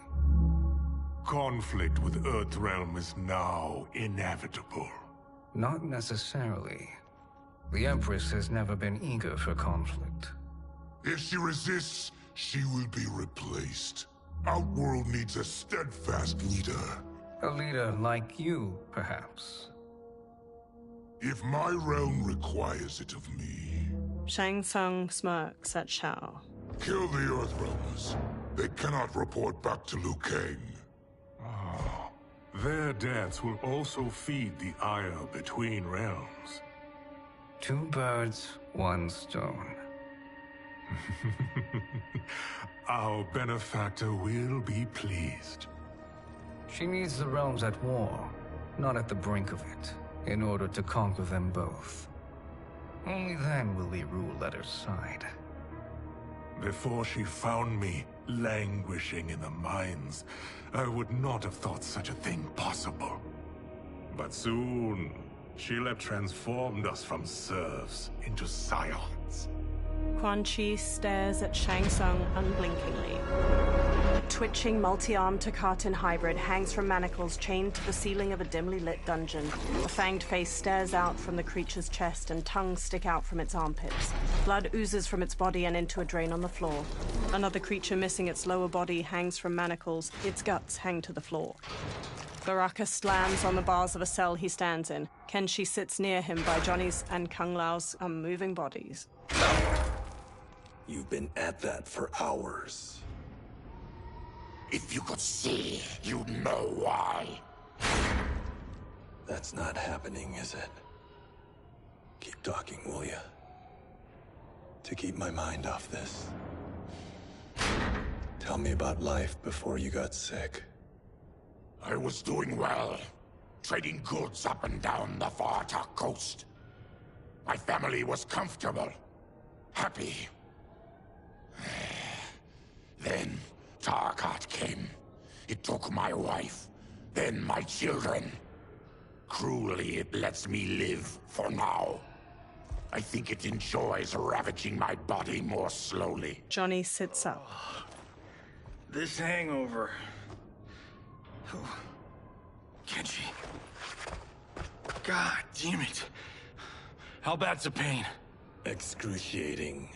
Conflict with Earthrealm is now inevitable. Not necessarily. The Empress has never been eager for conflict. If she resists, she will be replaced. Outworld needs a steadfast leader. A leader like you, perhaps. If my realm requires it of me... Shang Tsung smirks at Shao. Kill the Earthrealmers. They cannot report back to Liu Kang. Oh, their deaths will also feed the ire between realms. 2 birds, 1 stone. Our benefactor will be pleased. She needs the realms at war, not at the brink of it, in order to conquer them both. Only then will we rule at her side. Before she found me languishing in the mines, I would not have thought such a thing possible. But soon, she'll have transformed us from serfs into scions. Quan Chi stares at Shang Tsung unblinkingly. A twitching, multi-armed Takatin hybrid hangs from manacles chained to the ceiling of a dimly lit dungeon. A fanged face stares out from the creature's chest and tongues stick out from its armpits. Blood oozes from its body and into a drain on the floor. Another creature missing its lower body hangs from manacles. Its guts hang to the floor. Baraka slams on the bars of a cell he stands in. Kenshi sits near him by Johnny's and Kung Lao's unmoving bodies. You've been at that for hours. If you could see, you'd know why. That's not happening, is it? Keep talking, will ya? To keep my mind off this. Tell me about life before you got sick. I was doing well, trading goods up and down the Varta coast. My family was comfortable, happy. Then Tarkat came. It took my wife, then my children. Cruelly, it lets me live for now. I think it enjoys ravaging my body more slowly. Johnny sits up. This hangover. Kenshi. God damn it. How bad's the pain? Excruciating.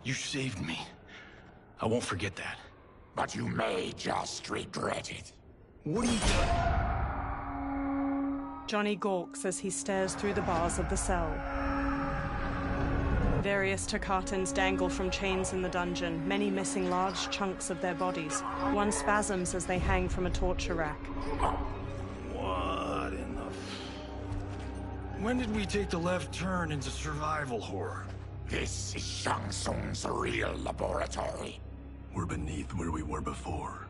You saved me. I won't forget that. But you may just regret it. What are you doing? Johnny gawks as he stares through the bars of the cell. Various Takatans dangle from chains in the dungeon, many missing large chunks of their bodies. One spasms as they hang from a torture rack. What in the... When did we take the left turn into survival horror? This is Shang Tsung's real laboratory. We're beneath where we were before.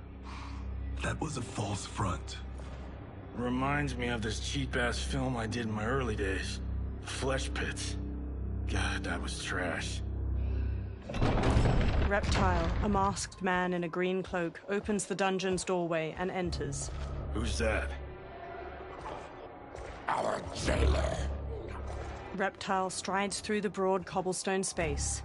That was a false front. Reminds me of this cheap-ass film I did in my early days. Flesh Pits. God, that was trash. Reptile, a masked man in a green cloak, opens the dungeon's doorway and enters. Who's that? Our jailer. Reptile strides through the broad cobblestone space.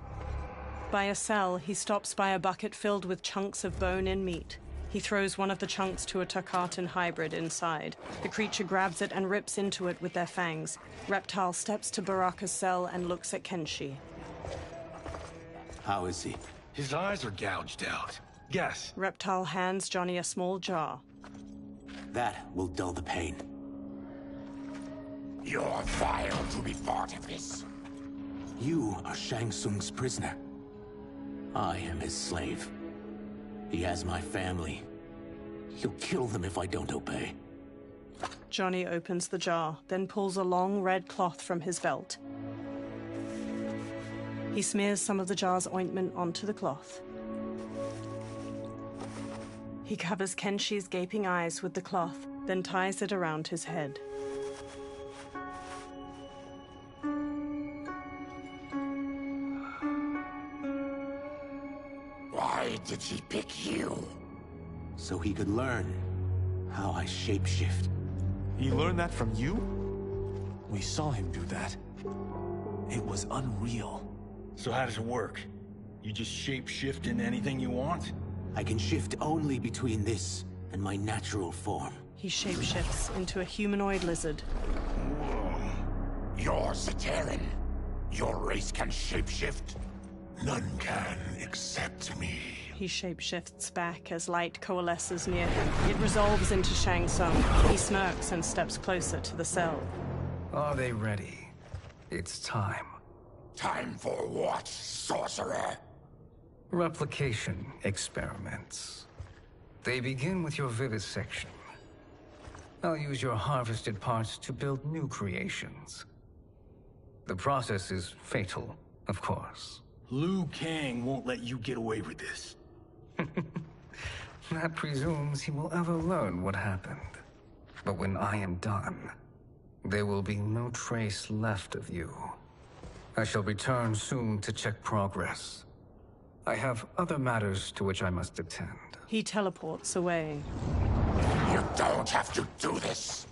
By a cell, he stops by a bucket filled with chunks of bone and meat. He throws one of the chunks to a Takatan hybrid inside. The creature grabs it and rips into it with their fangs. Reptile steps to Baraka's cell and looks at Kenshi. How is he? His eyes are gouged out. Guess. Reptile hands Johnny a small jar. That will dull the pain. You're vile to be part of this. You are Shang Tsung's prisoner. I am his slave. He has my family. He'll kill them if I don't obey. Johnny opens the jar, then pulls a long red cloth from his belt. He smears some of the jar's ointment onto the cloth. He covers Kenshi's gaping eyes with the cloth, then ties it around his head. Why did he pick you? So he could learn how I shapeshift. He learned that from you? We saw him do that. It was unreal. So how does it work? You just shapeshift into anything you want? I can shift only between this and my natural form. He shapeshifts into a humanoid lizard. You're Zateran. Your race can shapeshift. None can except me. He shapeshifts back as light coalesces near him. It resolves into Shang Tsung. He smirks and steps closer to the cell. Are they ready? It's time. Time for what, sorcerer? Replication experiments. They begin with your vivisection. I'll use your harvested parts to build new creations. The process is fatal, of course. Liu Kang won't let you get away with this. That presumes he will ever learn what happened. But when I am done, there will be no trace left of you. I shall return soon to check progress. I have other matters to which I must attend. He teleports away. You don't have to do this.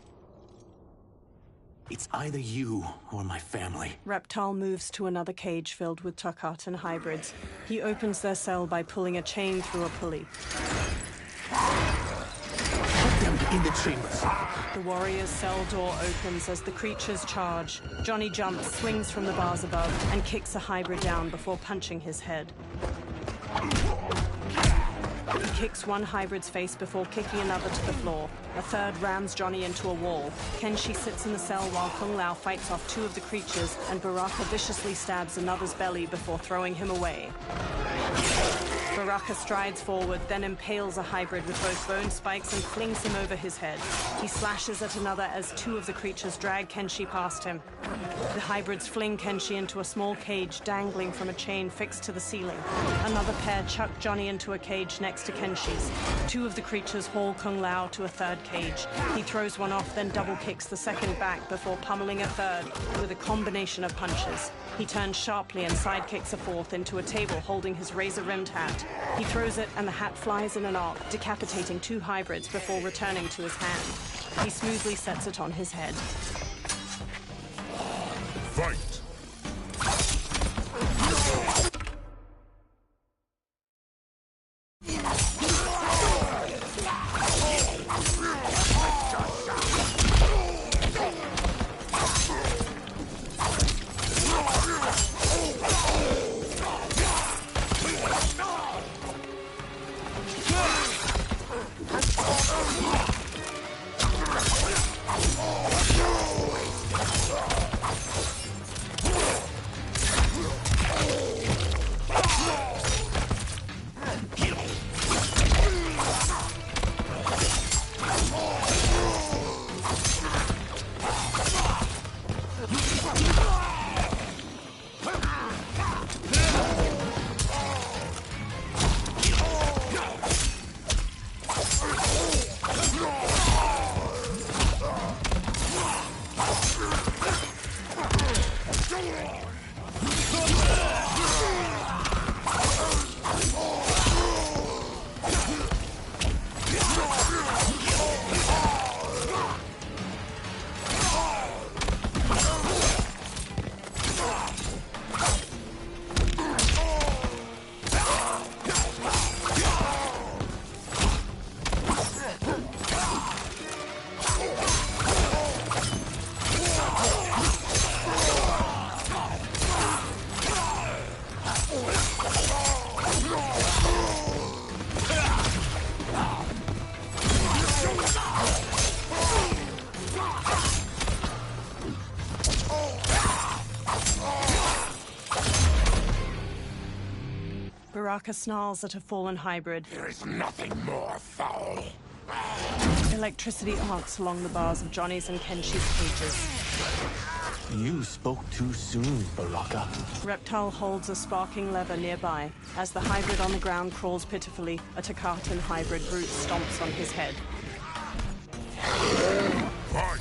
It's either you or my family. Reptile moves to another cage filled with Takatan hybrids. He opens their cell by pulling a chain through a pulley. Put them in the chambers. The warrior's cell door opens as the creatures charge. Johnny jumps, swings from the bars above, and kicks a hybrid down before punching his head. He kicks one hybrid's face before kicking another to the floor. A third rams Johnny into a wall. Kenshi sits in the cell while Kung Lao fights off two of the creatures, and Baraka viciously stabs another's belly before throwing him away. Baraka strides forward, then impales a hybrid with both bone spikes and flings him over his head. He slashes at another as two of the creatures drag Kenshi past him. The hybrids fling Kenshi into a small cage dangling from a chain fixed to the ceiling. Another pair chuck Johnny into a cage next to Kenshi's. Two of the creatures haul Kung Lao to a third cage. He throws one off, then double kicks the second back before pummeling a third with a combination of punches. He turns sharply and sidekicks a fourth into a table holding his razor-rimmed hat. He throws it and the hat flies in an arc, decapitating two hybrids before returning to his hand. He smoothly sets it on his head. Fight! Baraka snarls at a fallen hybrid. There is nothing more foul. Electricity arcs along the bars of Johnny's and Kenshi's cages. You spoke too soon, Baraka. Reptile holds a sparking lever nearby. As the hybrid on the ground crawls pitifully, a Takatan hybrid brute stomps on his head. Fight!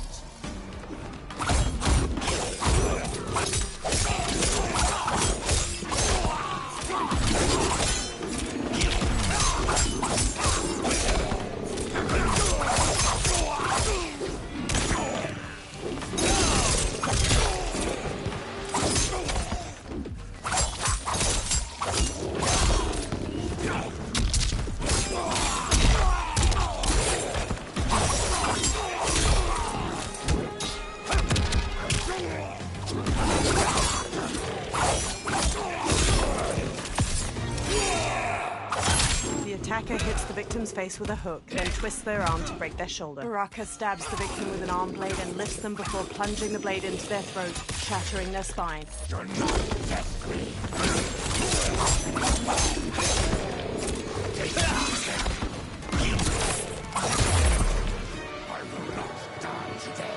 Attacker hits the victim's face with a hook, then twists their arm to break their shoulder. Baraka stabs the victim with an arm blade and lifts them before plunging the blade into their throat, shattering their spine. You're not deathly. I will not die today.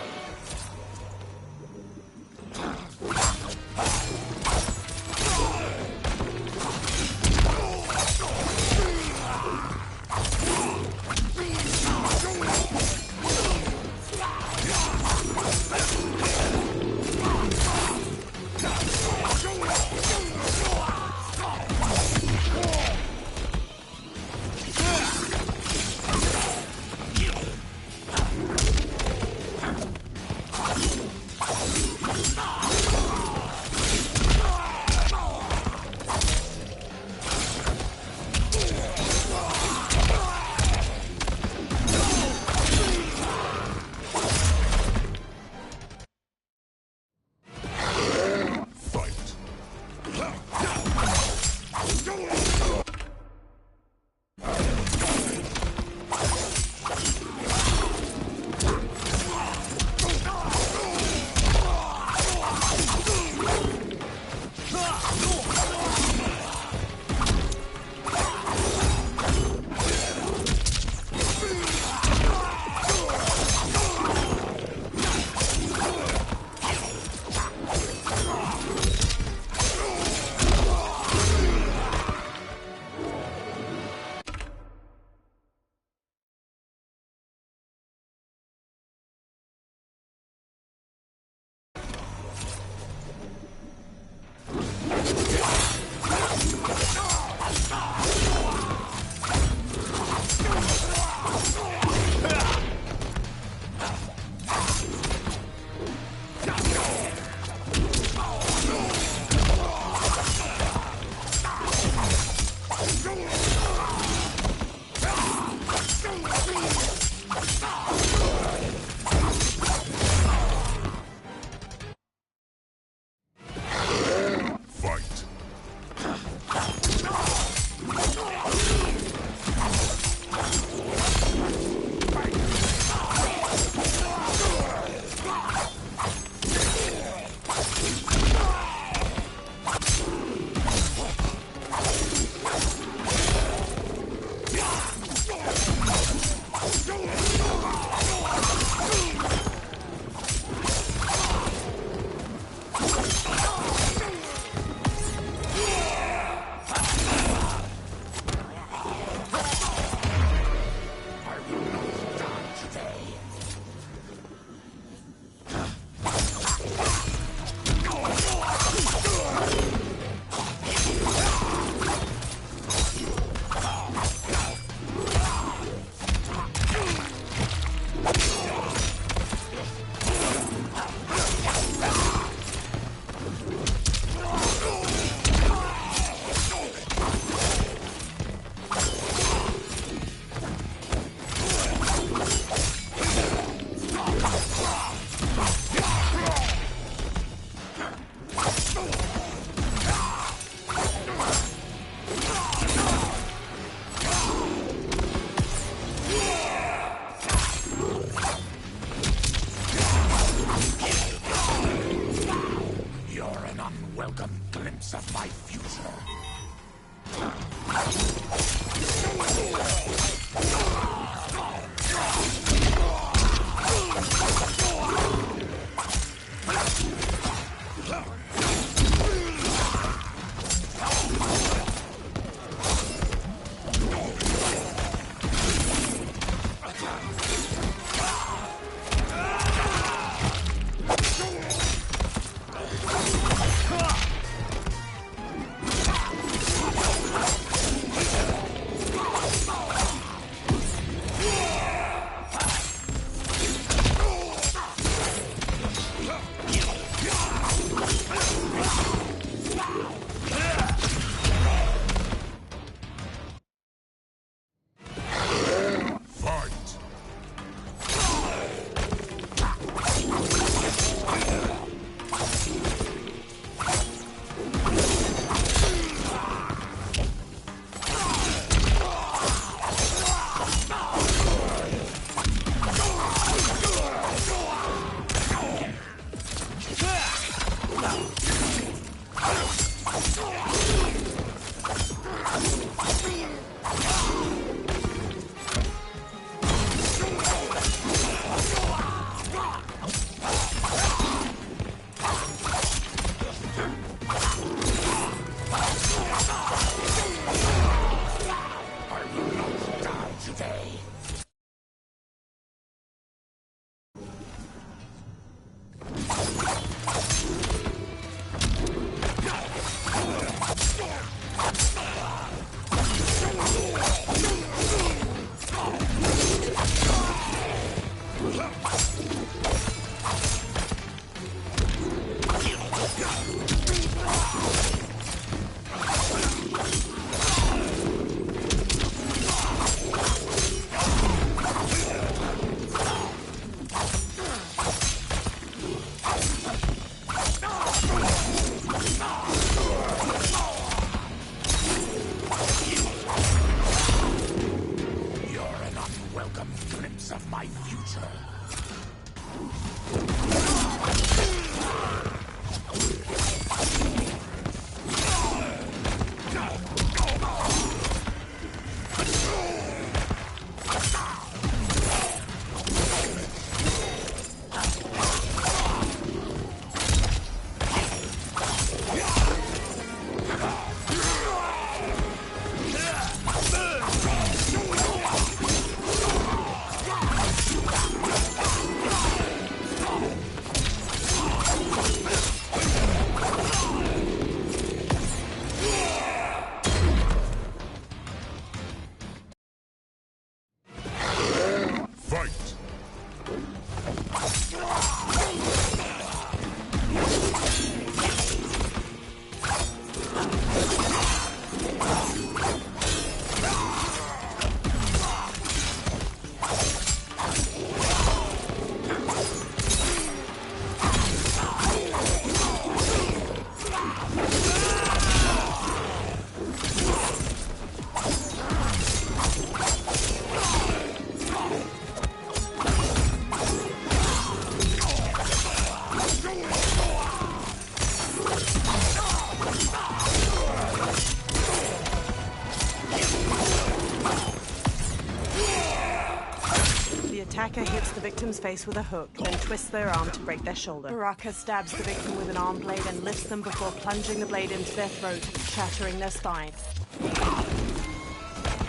Attacker hits the victim's face with a hook, then twists their arm to break their shoulder. Baraka stabs the victim with an arm blade and lifts them before plunging the blade into their throat, shattering their spine.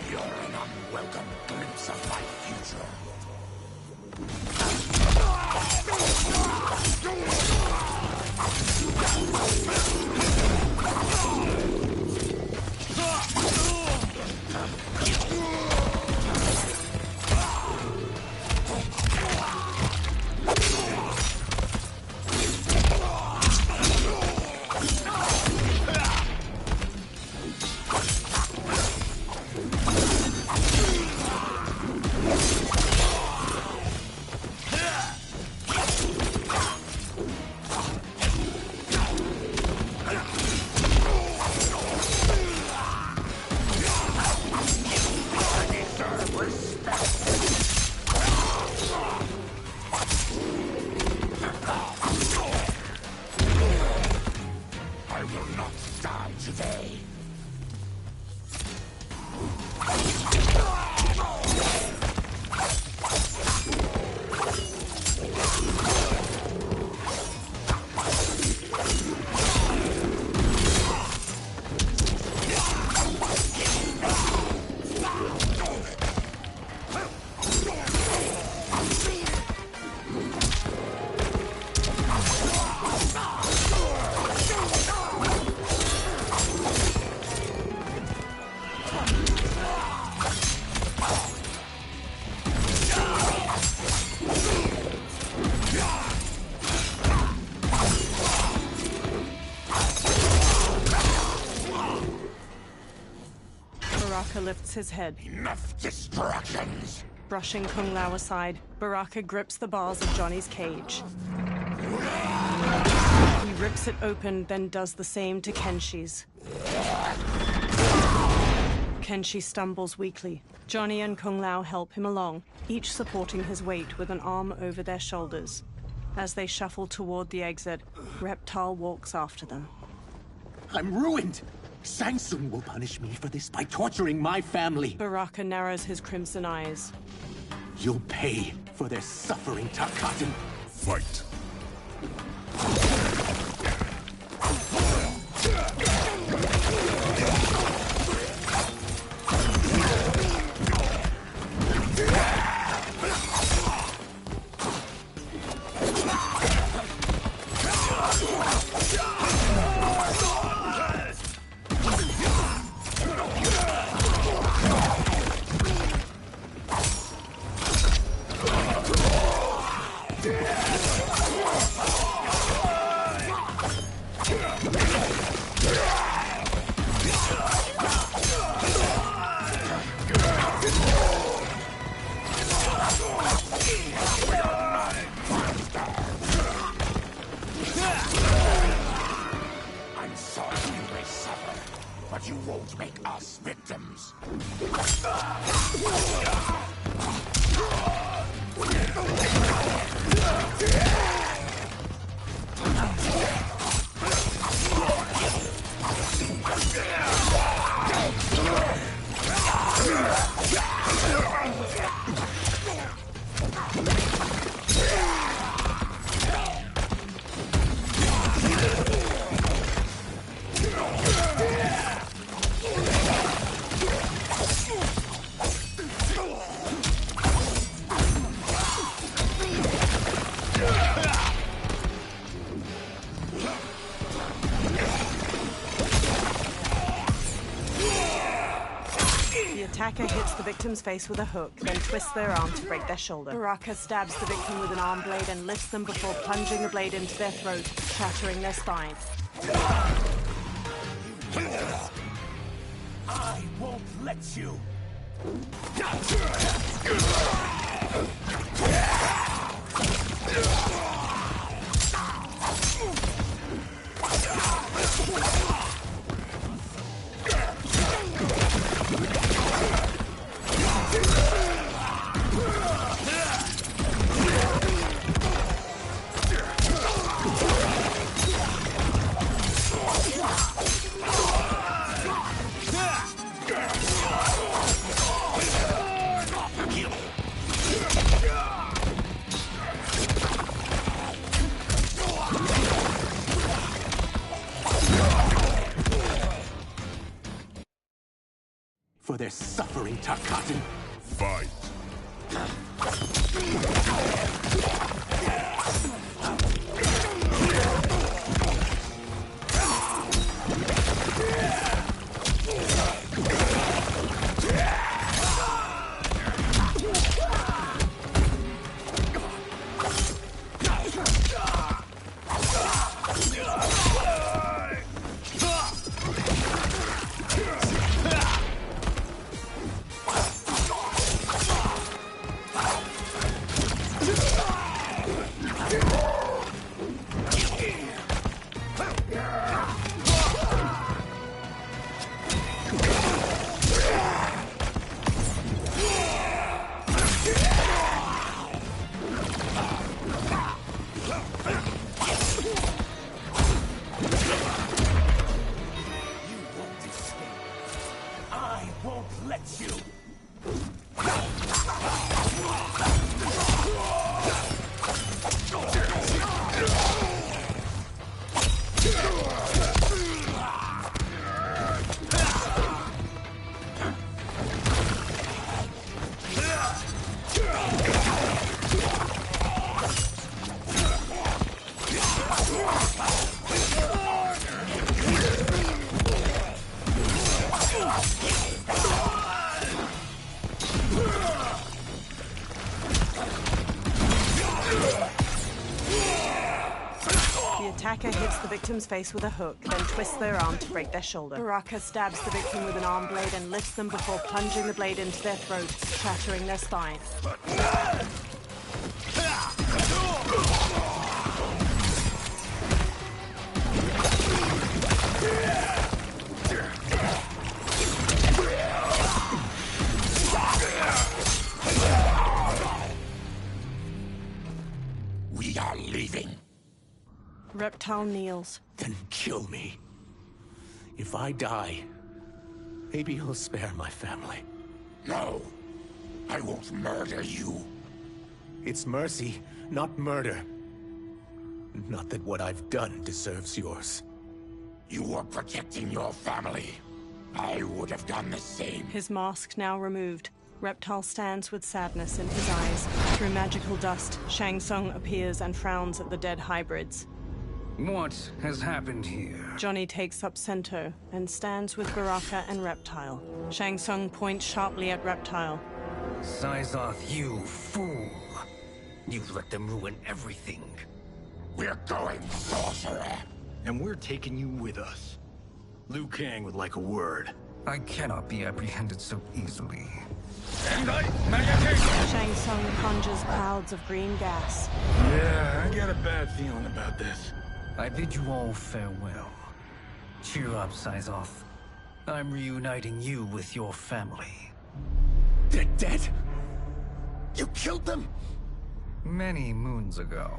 You're an unwelcome glimpse of my future. lifts his head. Enough distractions! Brushing Kung Lao aside, Baraka grips the bars of Johnny's cage. He rips it open, then does the same to Kenshi's. Kenshi stumbles weakly. Johnny and Kung Lao help him along, each supporting his weight with an arm over their shoulders. As they shuffle toward the exit, Reptile walks after them. I'm ruined! Shang Tsung will punish me for this by torturing my family. Baraka narrows his crimson eyes. You'll pay for their suffering, Tarkatan. Fight! I'm sorry you may suffer, but you won't make us victims. The attacker hits the victim's face with a hook, then twists their arm to break their shoulder. Baraka stabs the victim with an arm blade and lifts them before plunging the blade into their throat, shattering their spine. I won't let you! For their suffering, Tarkatan. Fight! attacker hits the victim's face with a hook, then twists their arm to break their shoulder. Baraka stabs the victim with an arm blade and lifts them before plunging the blade into their throats, shattering their spine. We are leaving. Reptile kneels. Then kill me. If I die, maybe you'll spare my family. No, I won't murder you. It's mercy, not murder. Not that what I've done deserves yours. You were protecting your family. I would have done the same. His mask now removed. Reptile stands with sadness in his eyes. Through magical dust, Shang Tsung appears and frowns at the dead hybrids. What has happened here? Johnny takes up Sento and stands with Baraka and Reptile. Shang Tsung points sharply at Reptile. Sizoth, you fool. You've let them ruin everything. We're going, sorcerer. And we're taking you with us. Liu Kang would like a word. I cannot be apprehended so easily. Shang Tsung conjures clouds of green gas. Yeah, I got a bad feeling about this. I bid you all farewell. Cheer up, Sizoth. I'm reuniting you with your family. They're dead? You killed them? Many moons ago.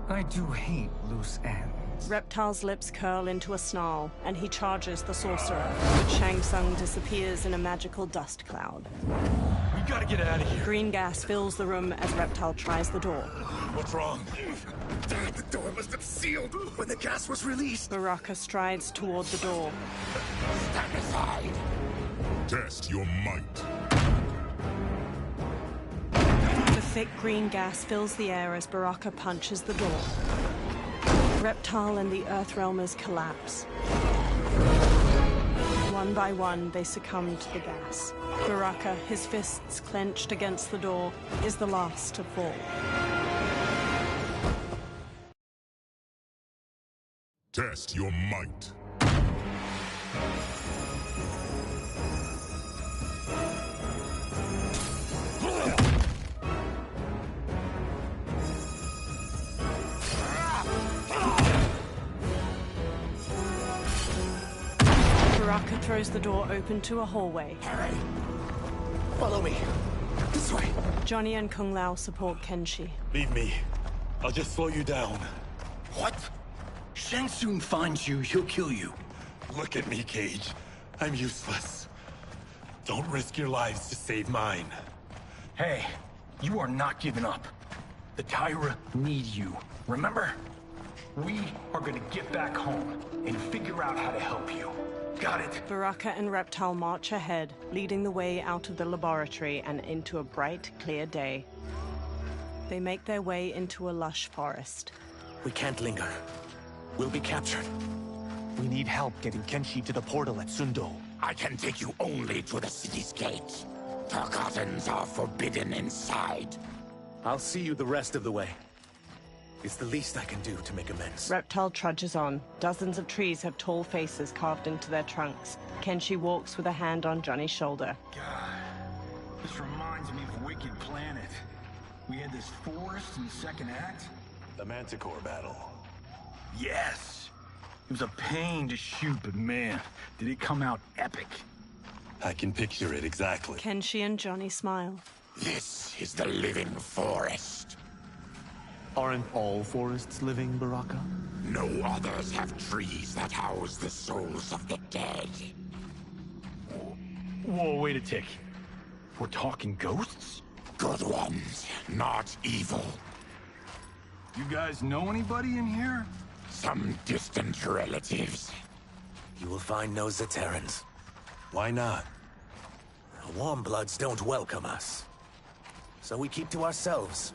I do hate loose ends. Reptile's lips curl into a snarl, and he charges the sorcerer, but Shang Tsung disappears in a magical dust cloud. We gotta get out of here. Green gas fills the room as Reptile tries the door. What's wrong? The door must have sealed when the gas was released. Baraka strides toward the door. Stand aside. Test your might. The thick green gas fills the air as Baraka punches the door. Reptile and the Earthrealmers collapse. One by one, they succumb to the gas. Baraka, his fists clenched against the door, is the last to fall. Test your might. Baraka throws the door open to a hallway. Hurry! Follow me. This way. Johnny and Kung Lao support Kenshi. Leave me. I'll just slow you down. What? Shang Tsung finds you, he'll kill you. Look at me, Cage. I'm useless. Don't risk your lives to save mine. Hey, you are not giving up. The Tyra need you, remember? We are gonna get back home and figure out how to help you. Got it? Baraka and Reptile march ahead, leading the way out of the laboratory and into a bright, clear day. They make their way into a lush forest. We can't linger. We'll be captured. We need help getting Kenshi to the portal at Sundo. I can take you only to the city's gate. Forgottens are forbidden inside. I'll see you the rest of the way. It's the least I can do to make amends. Reptile trudges on. Dozens of trees have tall faces carved into their trunks. Kenshi walks with a hand on Johnny's shoulder. God, this reminds me of Wicked Planet. We had this forest in the second act. The Manticore battle. Yes! It was a pain to shoot, but man, did it come out epic. I can picture it exactly. Kenshi and Johnny smile. This is the living forest. Aren't all forests living, Baraka? No others have trees that house the souls of the dead. Whoa, wait a tick. We're talking ghosts? Good ones, not evil. You guys know anybody in here? Some distant relatives. You will find no Zaterrans. Why not? The Warmbloods don't welcome us. So we keep to ourselves,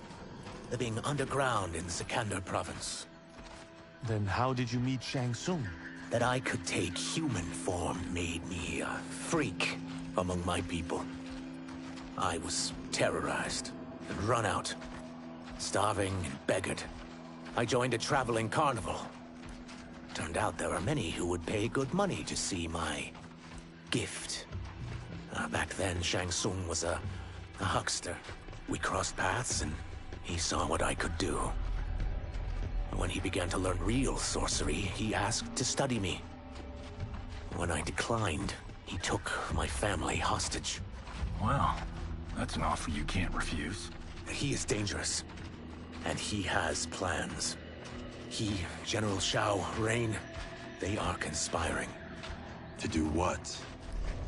living underground in Sikander province. Then how did you meet Shang Tsung? That I could take human form made me a freak among my people. I was terrorized and run out, starving and beggared. I joined a traveling carnival. Turned out there are many who would pay good money to see my gift. Back then, Shang Tsung was a huckster. We crossed paths, and he saw what I could do. When he began to learn real sorcery, he asked to study me. When I declined, he took my family hostage. Well, that's an offer you can't refuse. He is dangerous, and he has plans. He, General Shao, Rain, they are conspiring. To do what?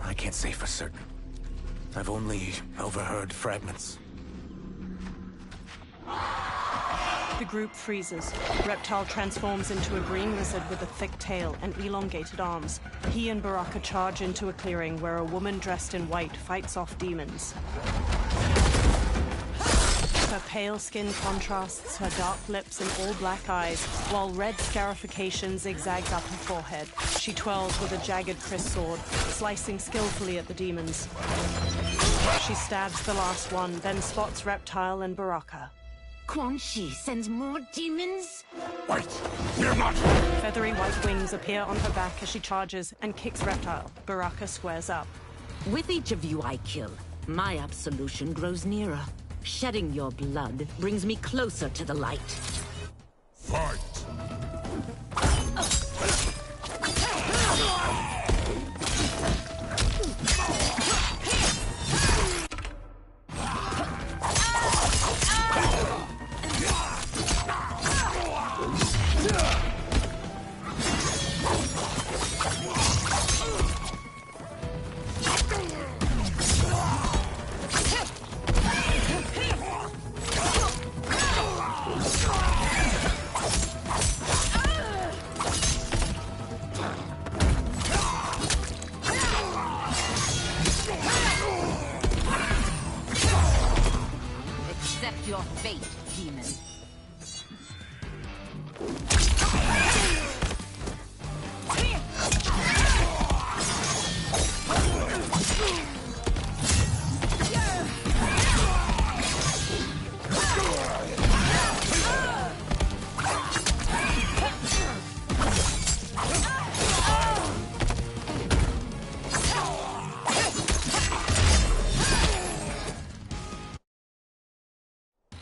I can't say for certain. I've only overheard fragments. The group freezes. Reptile transforms into a green lizard with a thick tail and elongated arms. He and Baraka charge into a clearing where a woman dressed in white fights off demons. Her pale skin contrasts her dark lips and all-black eyes, while red scarification zigzags up her forehead. She twirls with a jagged Chris sword, slicing skillfully at the demons. She stabs the last one, then spots Reptile and Baraka. Quan Chi sends more demons? Wait, you're not... Feathery white wings appear on her back as she charges and kicks Reptile. Baraka squares up. With each of you I kill, my absolution grows nearer. Shedding your blood brings me closer to the light. Fight! Accept your fate, demon.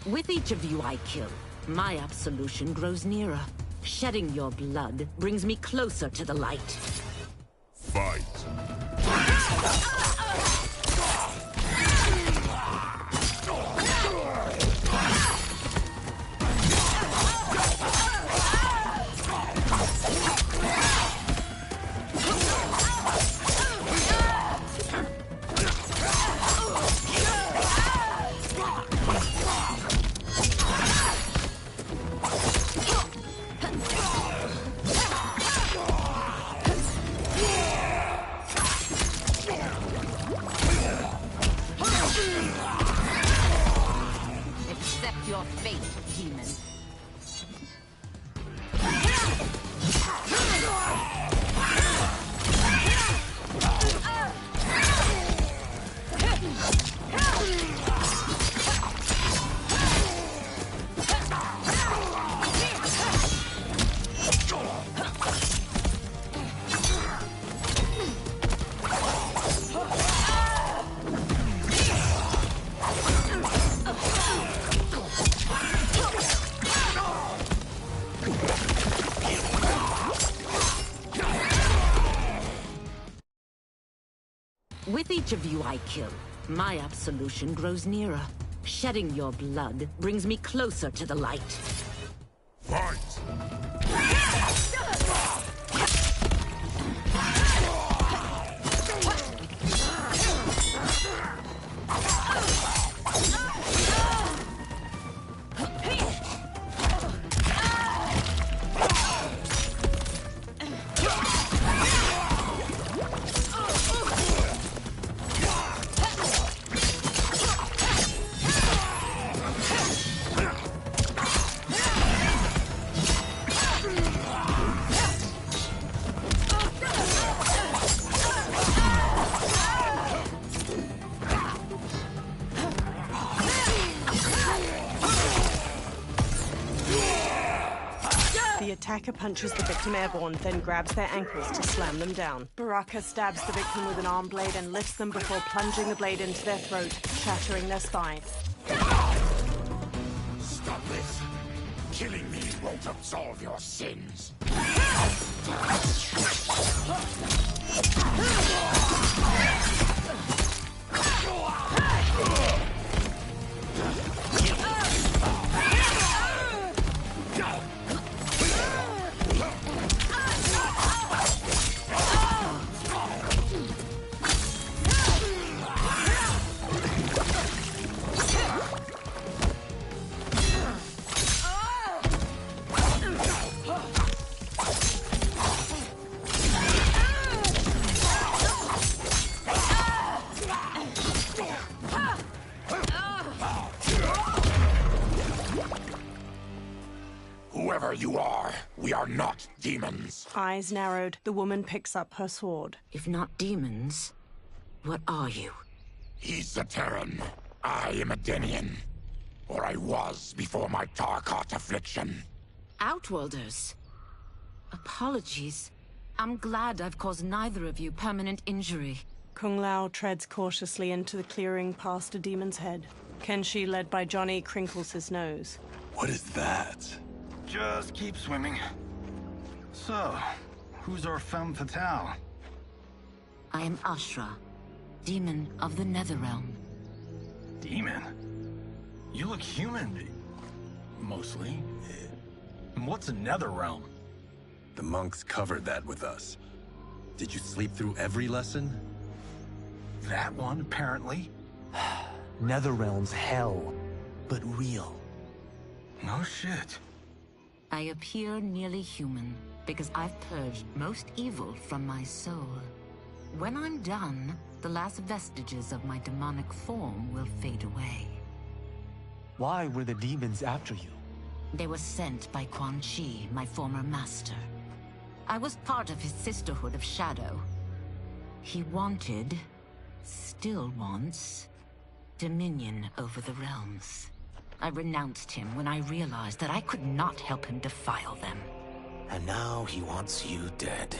With each of you I kill, my absolution grows nearer. Shedding your blood brings me closer to the light. Fight! Accept your fate, demon. With each of you I kill, my absolution grows nearer. Shedding your blood brings me closer to the light. Fight! The attacker punches the victim airborne, then grabs their ankles to slam them down. Baraka stabs the victim with an arm blade and lifts them before plunging the blade into their throat, shattering their spine. Stop this. Killing me won't absolve your sins. Whoever you are, we are not demons. Eyes narrowed, the woman picks up her sword. If not demons, what are you? He's a Terran. I am a Denian. Or I was before my Tarkat affliction. Outworlders. Apologies. I'm glad I've caused neither of you permanent injury. Kung Lao treads cautiously into the clearing past a demon's head. Kenshi, led by Johnny, crinkles his nose. What is that? Just keep swimming. So, who's our femme fatale? I am Ashra, demon of the Netherrealm. Demon? You look human, mostly. And what's a Netherrealm? The monks covered that with us. Did you sleep through every lesson? That one, apparently. Netherrealm's hell, but real. No shit. I appear nearly human because I've purged most evil from my soul. When I'm done, the last vestiges of my demonic form will fade away. Why were the demons after you? They were sent by Quan Chi, my former master. I was part of his Sisterhood of Shadow. He wanted, still wants, dominion over the realms. I renounced him when I realized that I could not help him defile them. And now he wants you dead.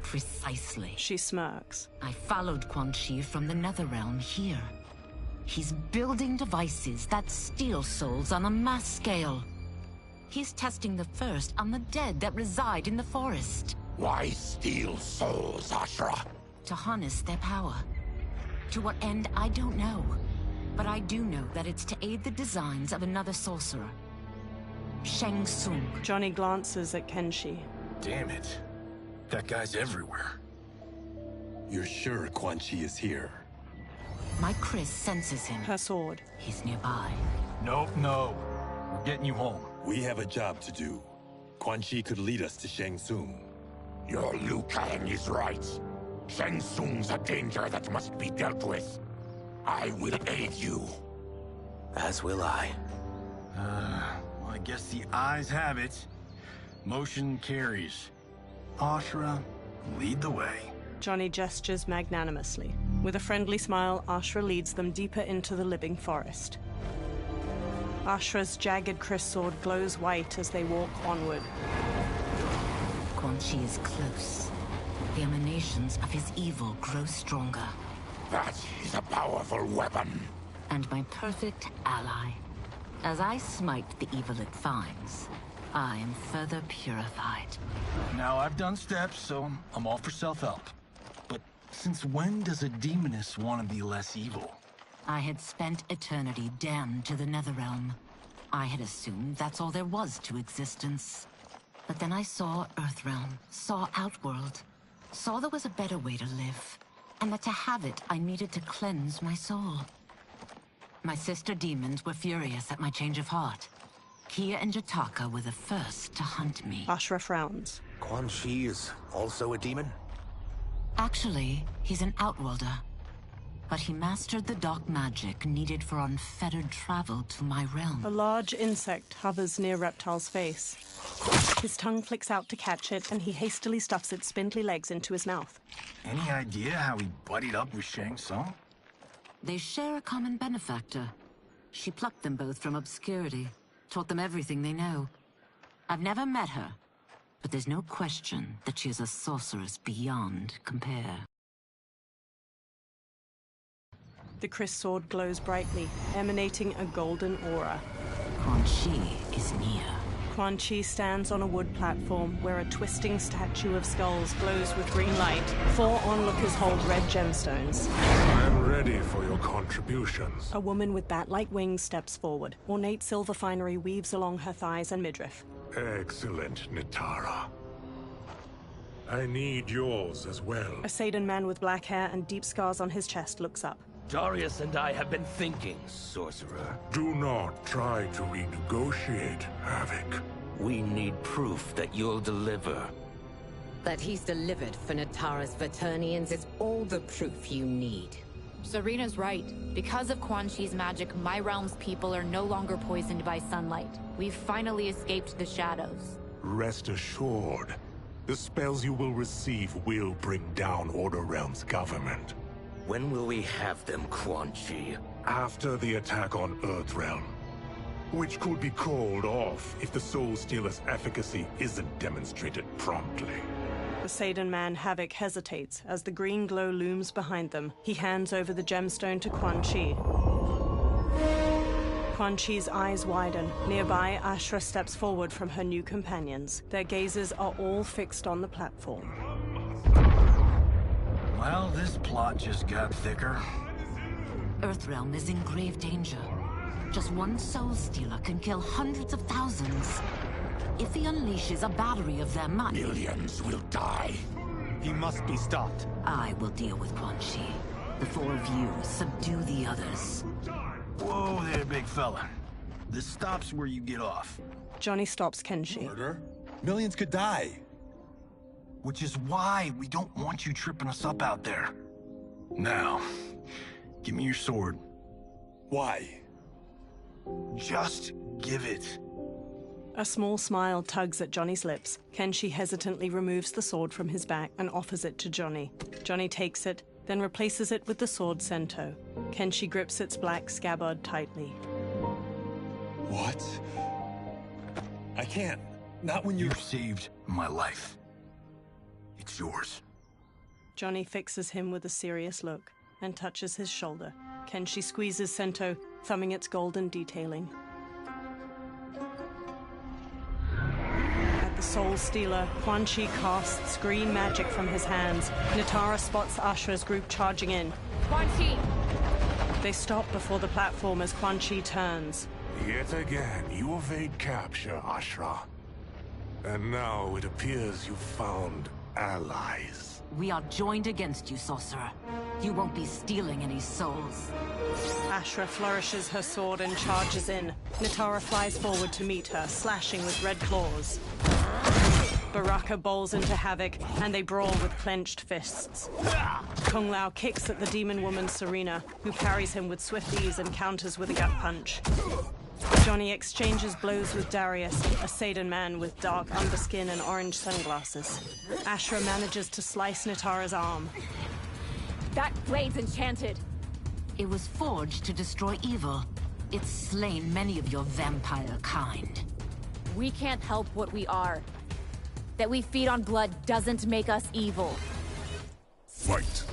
Precisely. She smirks. I followed Quan Chi from the Netherrealm here. He's building devices that steal souls on a mass scale. He's testing the first on the dead that reside in the forest. Why steal souls, Ashra? To harness their power. To what end, I don't know. But I do know that it's to aid the designs of another sorcerer. Shang Tsung. Johnny glances at Kenshi. Damn it. That guy's everywhere. You're sure Quan Chi is here? My Chris senses him. Her sword. He's nearby. No. We're getting you home. We have a job to do. Quan Chi could lead us to Shang Tsung. Your Liu Kang is right. Shang Tsung's a danger that must be dealt with. I will aid you. As will I. Well, I guess the eyes have it. Motion carries. Ashra, lead the way. Johnny gestures magnanimously. With a friendly smile, Ashra leads them deeper into the living forest. Ashra's jagged Chris sword glows white as they walk onward. Quan Chi is close. The emanations of his evil grow stronger. That is a powerful weapon. And my perfect ally. As I smite the evil it finds, I am further purified. Now, I've done steps, so I'm all for self-help. But since when does a demoness want to be less evil? I had spent eternity damned to the Netherrealm. I had assumed that's all there was to existence. But then I saw Earthrealm, saw Outworld, saw there was a better way to live, and that to have it, I needed to cleanse my soul. My sister demons were furious at my change of heart. Kia and Jataka were the first to hunt me. Ashra frowns. Quan Chi is also a demon? Actually, he's an Outworlder. But he mastered the dark magic needed for unfettered travel to my realm. A large insect hovers near Reptile's face. His tongue flicks out to catch it, and he hastily stuffs its spindly legs into his mouth. Any idea how he buddied up with Shang Tsung? They share a common benefactor. She plucked them both from obscurity, taught them everything they know. I've never met her, But there's no question that she is a sorceress beyond compare. The Chris sword glows brightly, emanating a golden aura. Quan Chi is near. Quan Chi stands on a wood platform where a twisting statue of skulls glows with green light. 4 onlookers hold red gemstones. I am ready for your contributions. A woman with bat-like wings steps forward. Ornate silver finery weaves along her thighs and midriff. Excellent, Nitara. I need yours as well. A Saidan man with black hair and deep scars on his chest looks up. Darius and I have been thinking, sorcerer. Do not try to renegotiate, Havoc. We need proof that you'll deliver. That he's delivered for Natara's Vaternians is all the proof you need. Serena's right. Because of Quan Chi's magic, my realm's people are no longer poisoned by sunlight. We've finally escaped the shadows. Rest assured, the spells you will receive will bring down Order Realm's government. When will we have them, Quan Chi? After the attack on Earthrealm, which could be called off if the Soul Stealer's efficacy isn't demonstrated promptly. The Saidan man, Havoc, hesitates as the green glow looms behind them. He hands over the gemstone to Quan Chi. Quan Chi's eyes widen. Nearby, Ashra steps forward from her new companions. Their gazes are all fixed on the platform. Well, this plot just got thicker. Earthrealm is in grave danger. Just one Soul Stealer can kill hundreds of thousands. If he unleashes a battery of them, millions will die. He must be stopped. I will deal with Quan Chi. The 4 of you subdue the others. Whoa there, big fella. This stops where you get off. Johnny stops Kenshi. Murder? Millions could die. Which is why we don't want you tripping us up out there. Now, give me your sword. Why? Just give it. A small smile tugs at Johnny's lips. Kenshi hesitantly removes the sword from his back and offers it to Johnny. Johnny takes it, then replaces it with the sword Sento. Kenshi grips its black scabbard tightly. What? I can't. Not when you're... You've saved my life. It's yours. Johnny fixes him with a serious look and touches his shoulder. Kenshi squeezes Sento, thumbing its golden detailing. At the Soul Stealer, Quan Chi casts green magic from his hands. Nitara spots Ashra's group charging in. Quan Chi! They stop before the platform as Quan Chi turns. Yet again, you evade capture, Ashra. And now it appears you've found allies. We are joined against you, sorcerer. You won't be stealing any souls. Ashra flourishes her sword and charges in. Nitara flies forward to meet her, slashing with red claws. Baraka bowls into Havoc, and they brawl with clenched fists. Kung Lao kicks at the demon woman Serena, who parries him with swift ease and counters with a gut punch. Johnny exchanges blows with Darius, a Saidan man with dark underskin and orange sunglasses. Ashra manages to slice Nitara's arm. That blade's enchanted. It was forged to destroy evil. It's slain many of your vampire kind. We can't help what we are. That we feed on blood doesn't make us evil. Fight!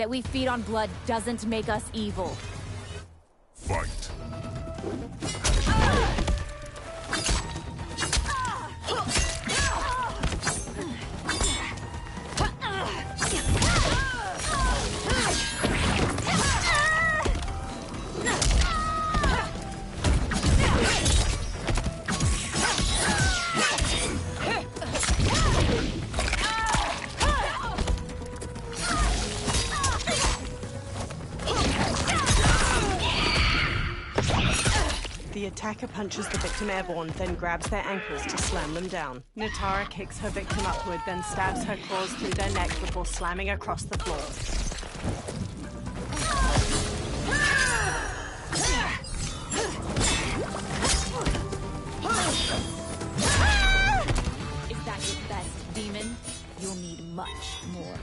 That we feed on blood doesn't make us evil. Fight. The attacker punches the victim airborne, then grabs their ankles to slam them down. Natara kicks her victim upward, then stabs her claws through their neck before slamming across the floor. Is that your best, demon? You'll need much more.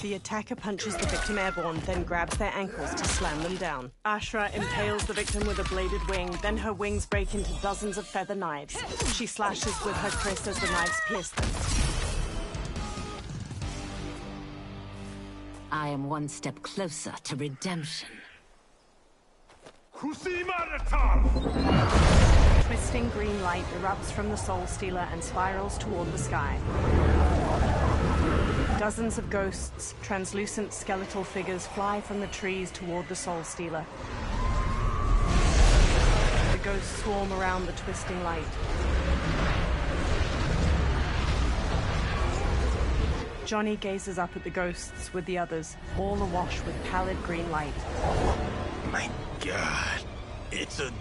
The attacker punches the victim airborne, then grabs their ankles to slam them down. Ashra impales the victim with a bladed wing, then her wings break into dozens of feather knives. She slashes with her kris as the knives pierce them. I am one step closer to redemption. Twisting green light erupts from the Soul Stealer and spirals toward the sky. Dozens of ghosts, translucent skeletal figures, fly from the trees toward the Soul Stealer. The ghosts swarm around the twisting light. Johnny gazes up at the ghosts with the others, all awash with pallid green light. My God, it's a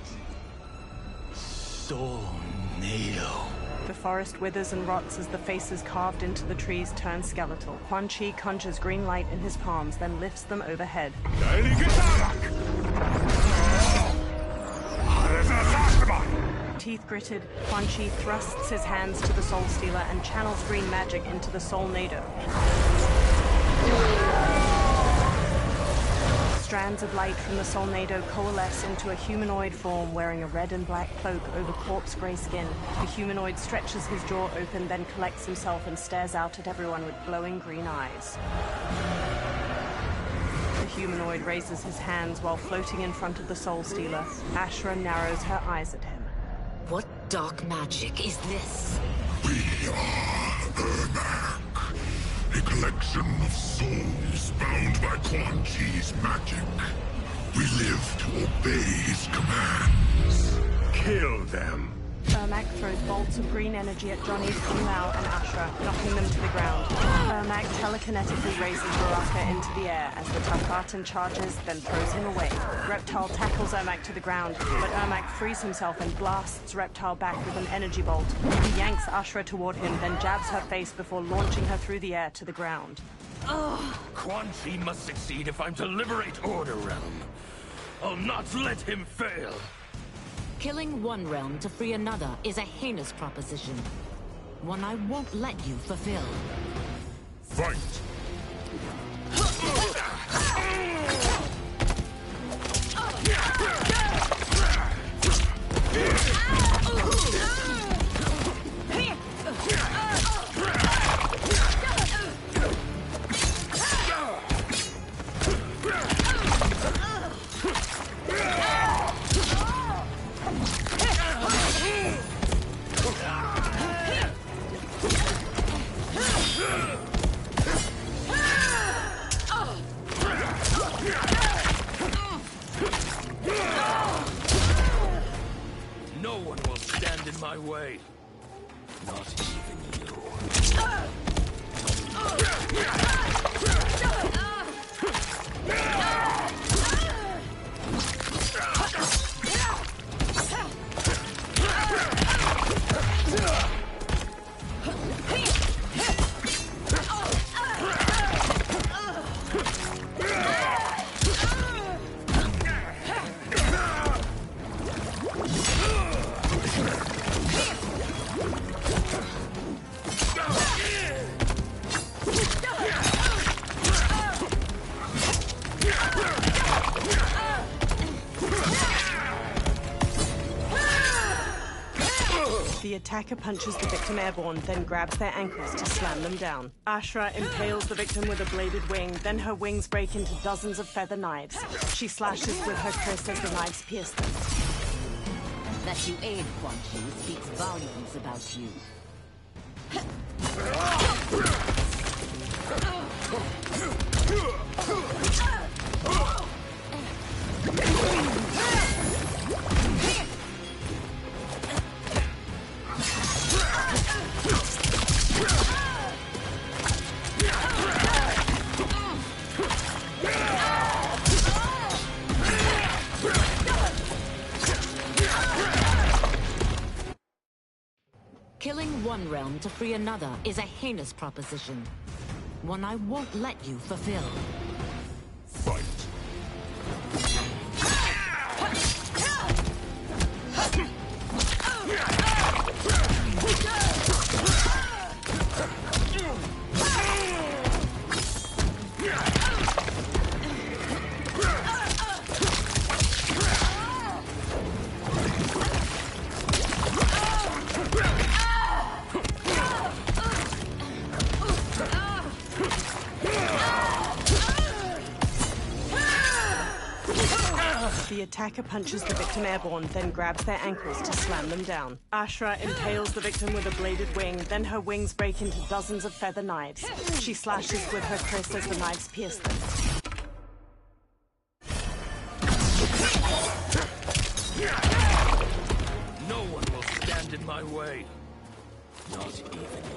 tornado. The forest withers and rots as the faces carved into the trees turn skeletal. Quan Chi conjures green light in his palms, then lifts them overhead. Teeth gritted, Quan Chi thrusts his hands to the Soul Stealer and channels green magic into the Soul Nado. Strands of light from the Soul Nado coalesce into a humanoid form wearing a red and black cloak over corpse gray skin. The humanoid stretches his jaw open, then collects himself and stares out at everyone with glowing green eyes. The humanoid raises his hands while floating in front of the Soul Stealer. Ashra narrows her eyes at him. What dark magic is this? We are Ermac, a collection of souls bound by Quan Chi's magic. We live to obey his commands. Kill them. Ermac throws bolts of green energy at Johnny's, Kung Lao, and Ashra, knocking them to the ground. Ermac telekinetically raises Baraka into the air as the Tarkatan charges, then throws him away. Reptile tackles Ermac to the ground, but Ermac frees himself and blasts Reptile back with an energy bolt. He yanks Ashra toward him, then jabs her face before launching her through the air to the ground. Quan Chi must succeed if I'm to liberate Order Realm. I'll not let him fail. Killing one realm to free another is a heinous proposition. One I won't let you fulfill. Fight! No one will stand in my way. Not even you. The attacker punches the victim airborne, then grabs their ankles to slam them down. Ashra impales the victim with a bladed wing, then her wings break into dozens of feather knives. She slashes with her kris as the knives pierce them. That you aid Quan Chi speaks volumes about you. Killing one realm to free another is a heinous proposition. One I won't let you fulfill. Fight. The attacker punches the victim airborne, then grabs their ankles to slam them down. Ashra impales the victim with a bladed wing, then her wings break into dozens of feather knives. She slashes with her kris as the knives pierce them. No one will stand in my way. Not even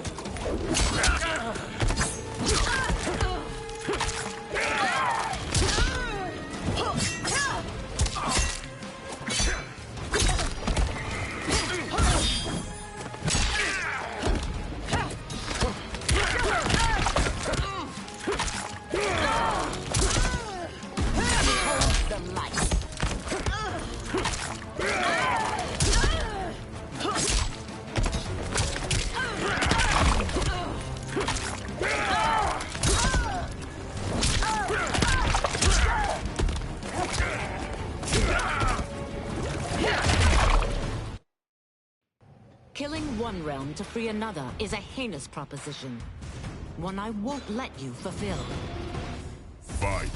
Killing one realm to free another is a heinous proposition. One I won't let you fulfill. Fight.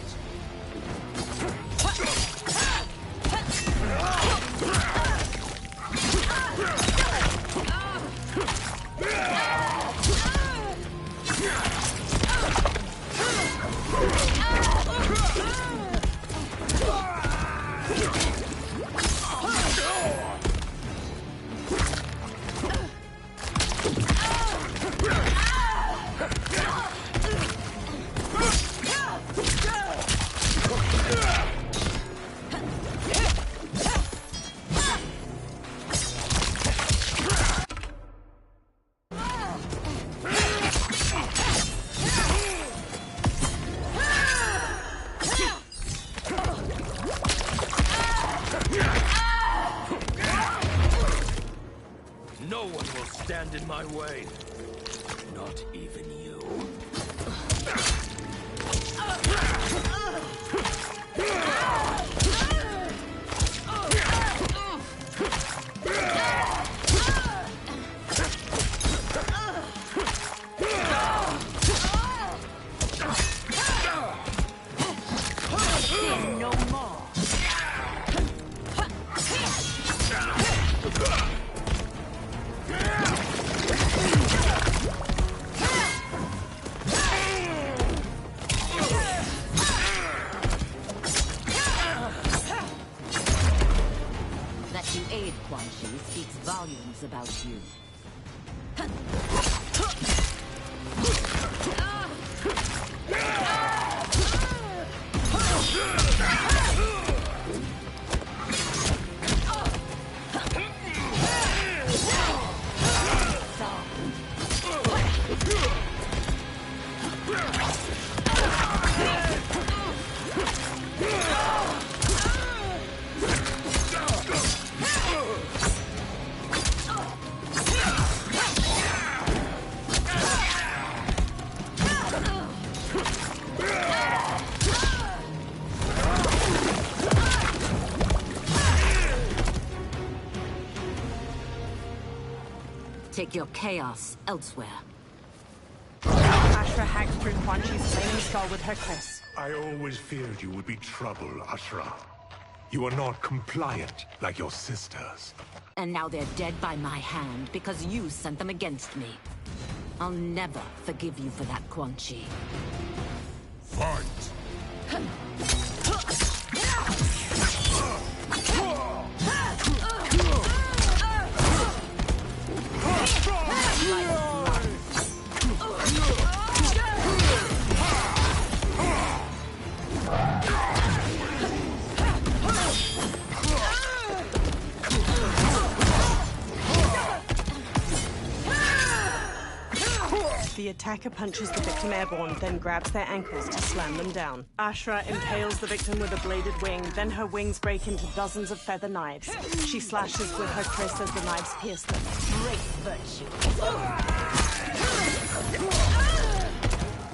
No one will stand in my way. Not even you. Sin no more. That you aid Quan Chi speaks volumes about you. Take your chaos elsewhere. Ashra hacked through Quan Chi's flaming skull with her kiss. I always feared you would be trouble, Ashra. You are not compliant like your sisters. And now they're dead by my hand because you sent them against me. I'll never forgive you for that, Quan Chi. Fight! The attacker punches the victim airborne, then grabs their ankles to slam them down. Ashra impales the victim with a bladed wing, then her wings break into dozens of feather knives. She slashes with her kris as the knives pierce them. Great virtue.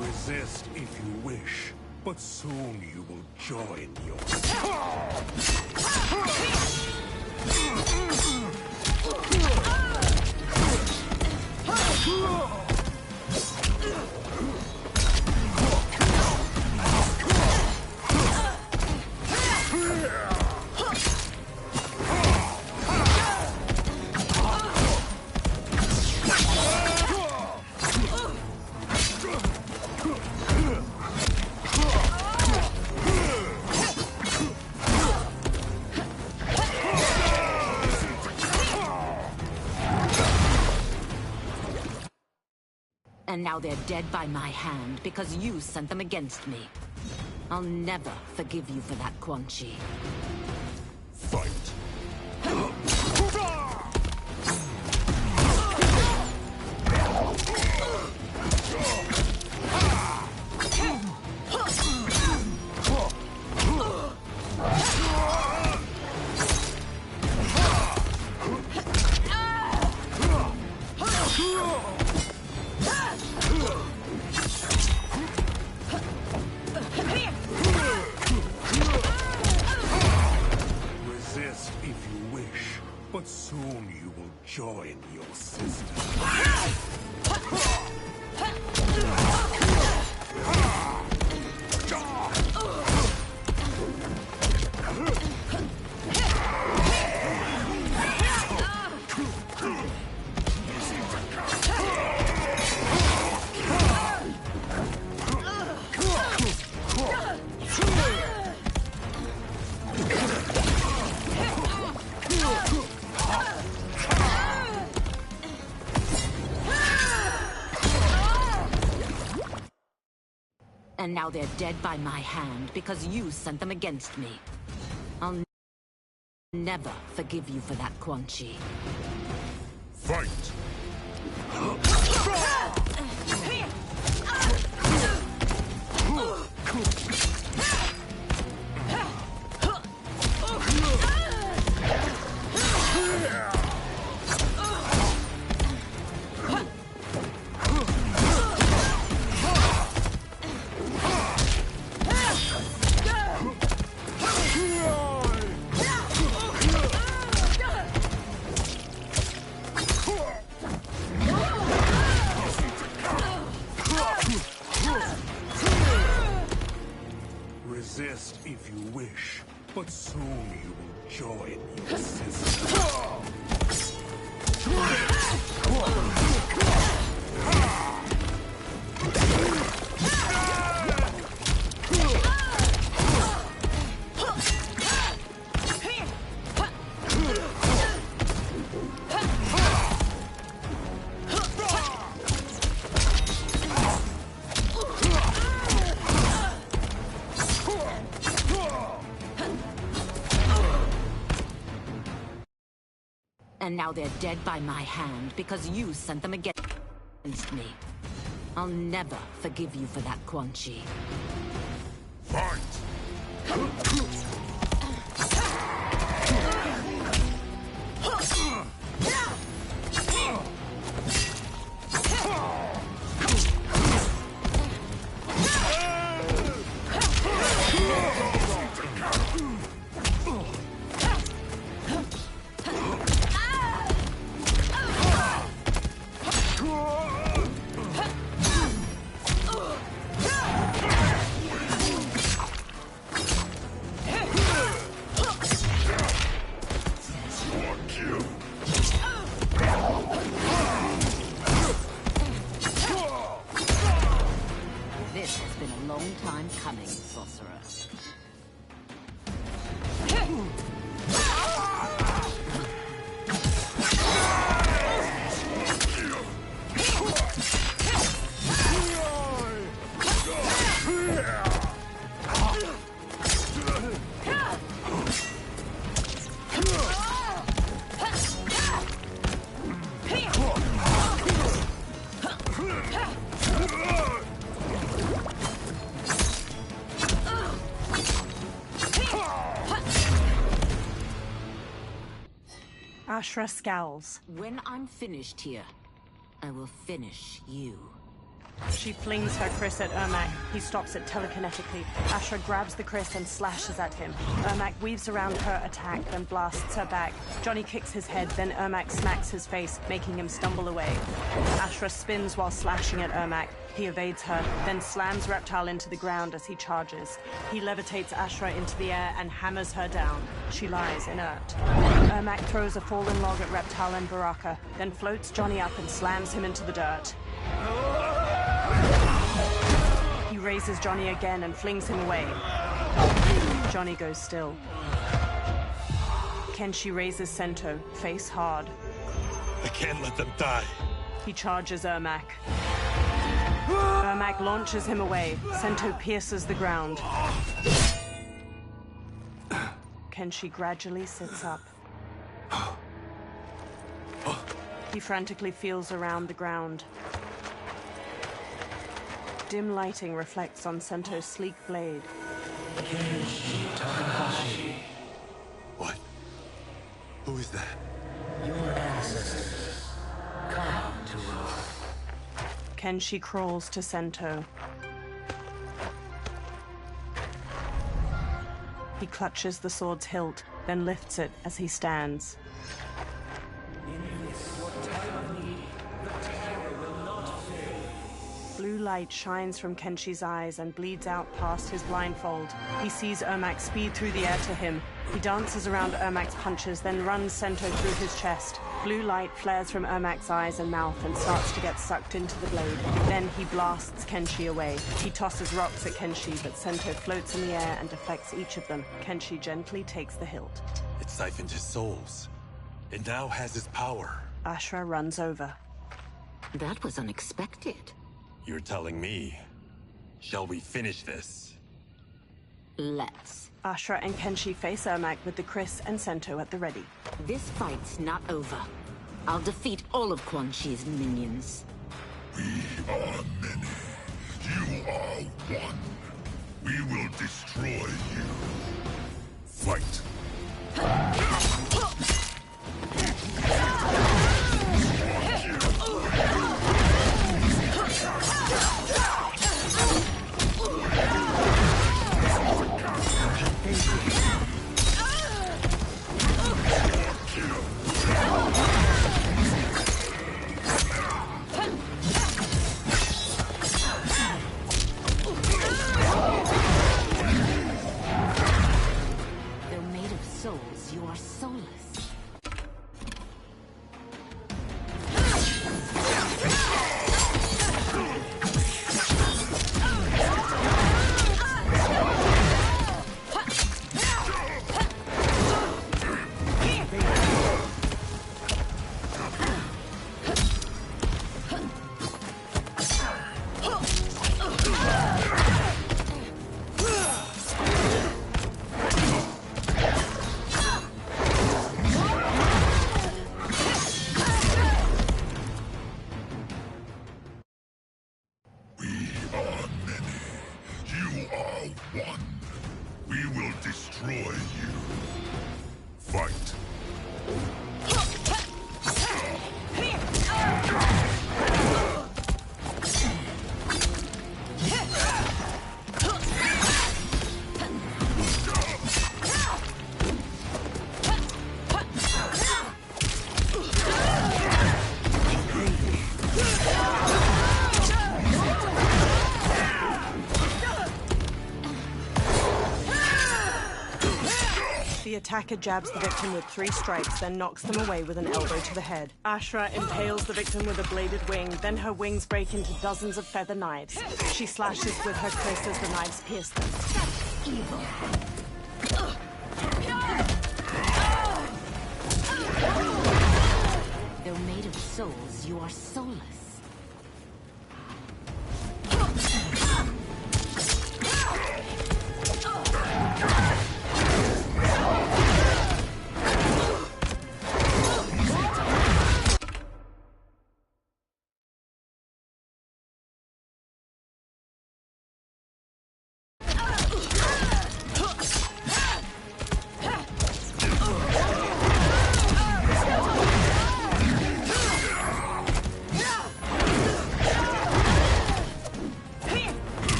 Resist if you wish, but soon you will join your... And now they're dead by my hand because you sent them against me. I'll never forgive you for that, Quan Chi. Fight! Resist if you wish, but soon you will join your sister. And now they're dead by my hand because you sent them against me. I'll never forgive you for that, Quan Chi. Fight! Resist if you wish, but soon you will join your sister. And now they're dead by my hand because you sent them against me. I'll never forgive you for that, Quan Chi. Fight! This has been a long time coming, sorcerer. Ashra scowls. When I'm finished here, I will finish you. She flings her Chris at Ermac. He stops it telekinetically. Ashra grabs the Chris and slashes at him. Ermac weaves around her attack, then blasts her back. Johnny kicks his head, then Ermac smacks his face, making him stumble away. Ashra spins while slashing at Ermac. He evades her, then slams Reptile into the ground as he charges. He levitates Ashra into the air and hammers her down. She lies inert. Ermac throws a fallen log at Reptile and Baraka, then floats Johnny up and slams him into the dirt. He raises Johnny again and flings him away. Johnny goes still. Kenshi raises Sento, face hard. I can't let them die. He charges Ermac. Ermac launches him away. Sento pierces the ground. Kenshi gradually sits up. He frantically feels around the ground. Dim lighting reflects on Sento's sleek blade. What? Who is that? Your ancestors. Come to us. Kenshi crawls to Sento. He clutches the sword's hilt, then lifts it as he stands. In this, your time of need, the terror will not fail. Blue light shines from Kenshi's eyes and bleeds out past his blindfold. He sees Ermac speed through the air to him. He dances around Ermac's punches, then runs Sento through his chest. Blue light flares from Ermac's eyes and mouth and starts to get sucked into the blade. Then he blasts Kenshi away. He tosses rocks at Kenshi, but Sento floats in the air and deflects each of them. Kenshi gently takes the hilt. It siphoned his souls. It now has his power. Ashra runs over. That was unexpected. You're telling me. Shall we finish this? Let's. Ashra and Kenshi face Ermac with the Chris and Sento at the ready. This fight's not over. I'll defeat all of Quan Chi's minions. We are many. You are one. We will destroy you. Fight. Though made of souls, you are attacker jabs the victim with 3 strikes, then knocks them away with an elbow to the head. Ashra impales the victim with a bladed wing, then her wings break into dozens of feather knives. She slashes with her kris as the knives pierce them. That's evil. Though made of souls, you are soulless.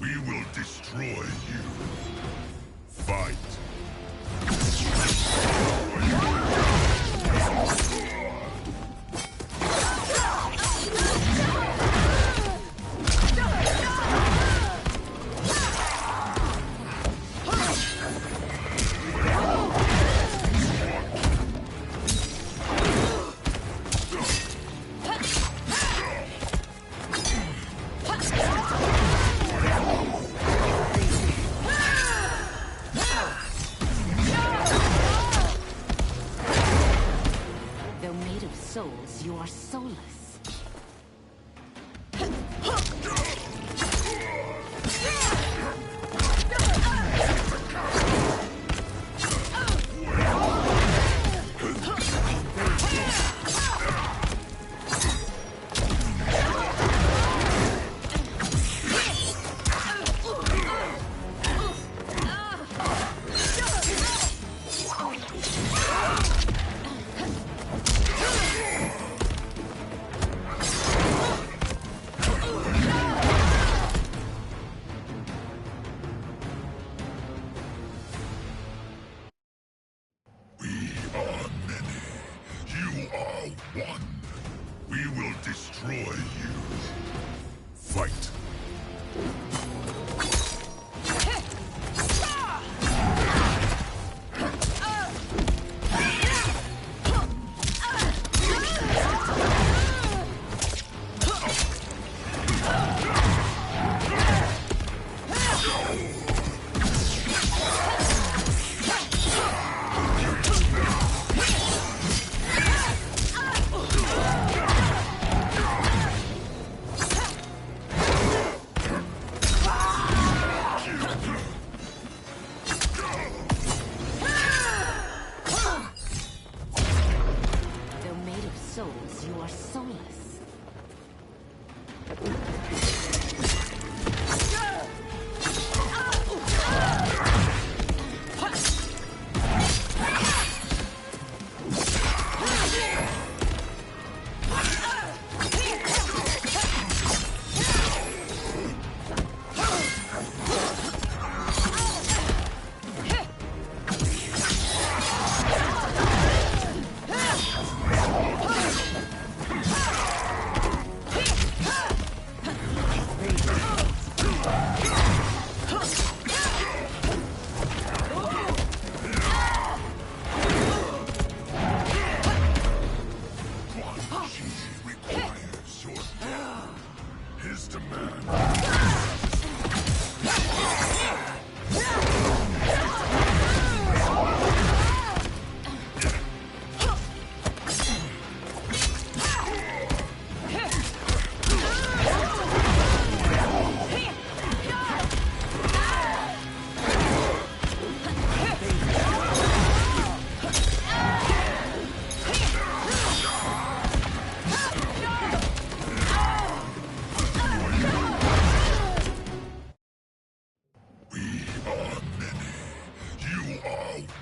We will destroy you. Fight. Souls, you are soulless. One. We will destroy you. Fight. Souls, you are soulless. His demand.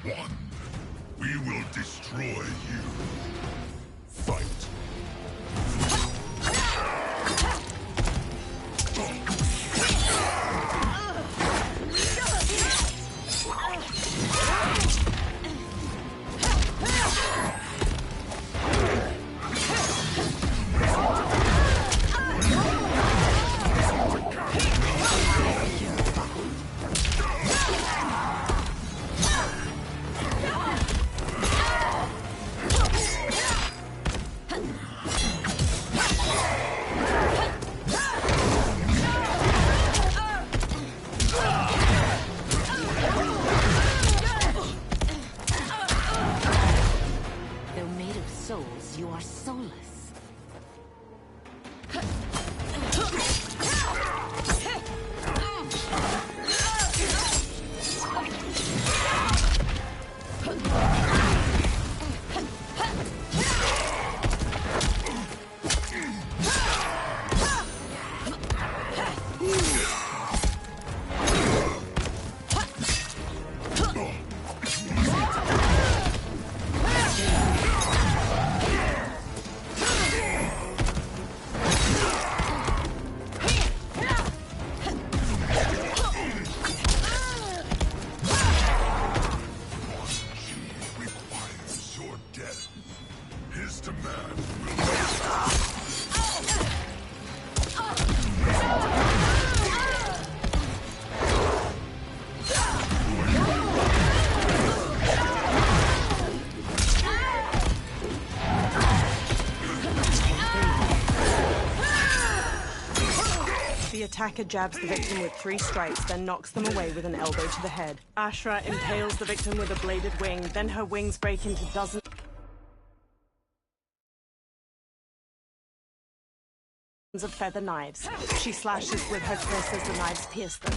One. We will destroy you. Fight. The attacker jabs the victim with 3 strikes, then knocks them away with an elbow to the head. Ashra impales the victim with a bladed wing, then her wings break into dozens of feather knives. She slashes with her fist as the knives pierce them.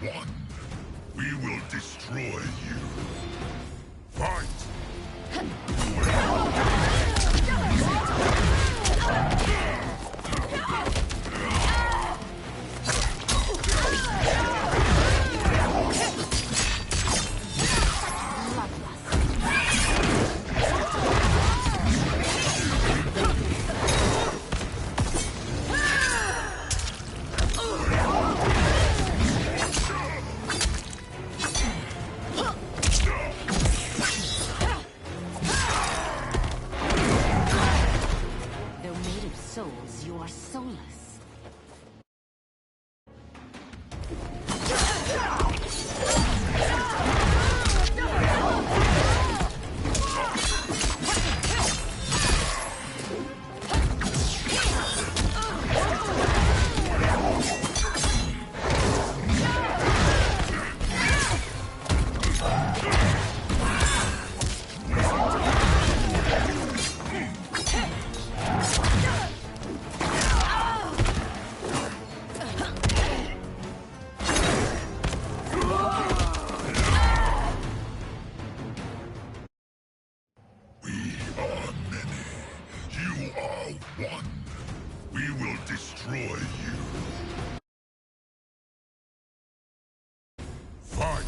One. We will destroy you. Fight! One. We will destroy you. Fight!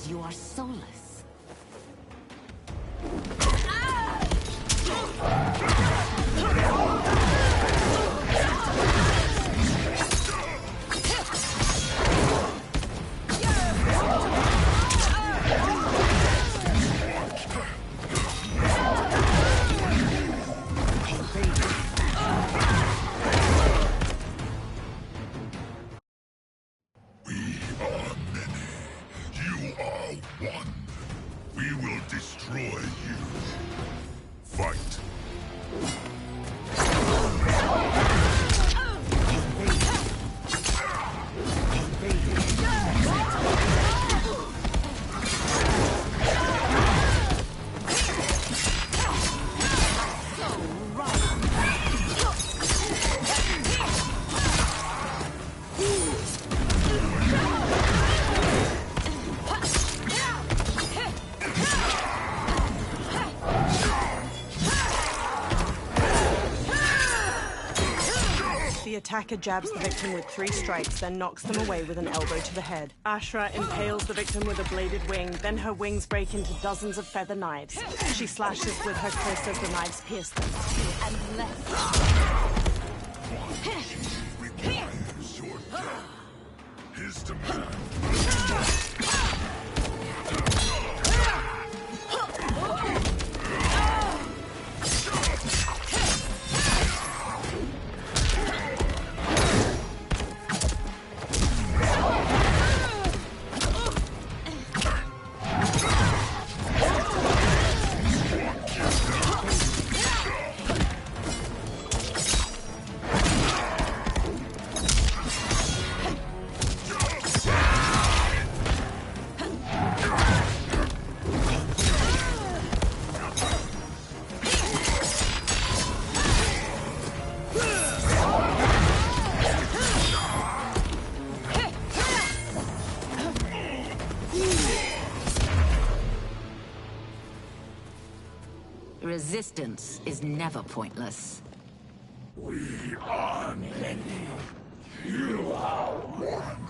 You are soulless. One. We will destroy you. Fight. The attacker jabs the victim with 3 strikes, then knocks them away with an elbow to the head. Ashra impales the victim with a bladed wing, then her wings break into dozens of feather knives. She slashes with her fist as the knives pierce them. And left. Requires your death. His demand. Resistance is never pointless. We are many. You are one.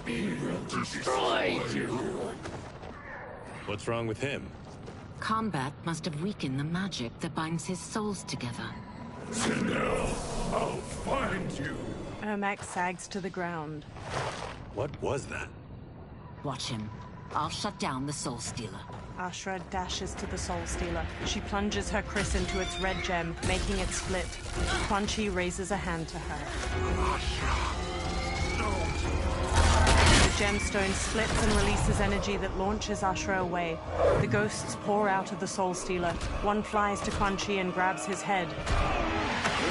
We will destroy you. What's wrong with him? Combat must have weakened the magic that binds his souls together. Sindel, I'll find you. Ermac sags to the ground. What was that? Watch him. I'll shut down the Soul Stealer. Ashra dashes to the Soul Stealer. She plunges her kriss into its red gem, making it split. Quan Chi raises a hand to her. The gemstone splits and releases energy that launches Ashra away. The ghosts pour out of the Soul Stealer. One flies to Quan Chi and grabs his head.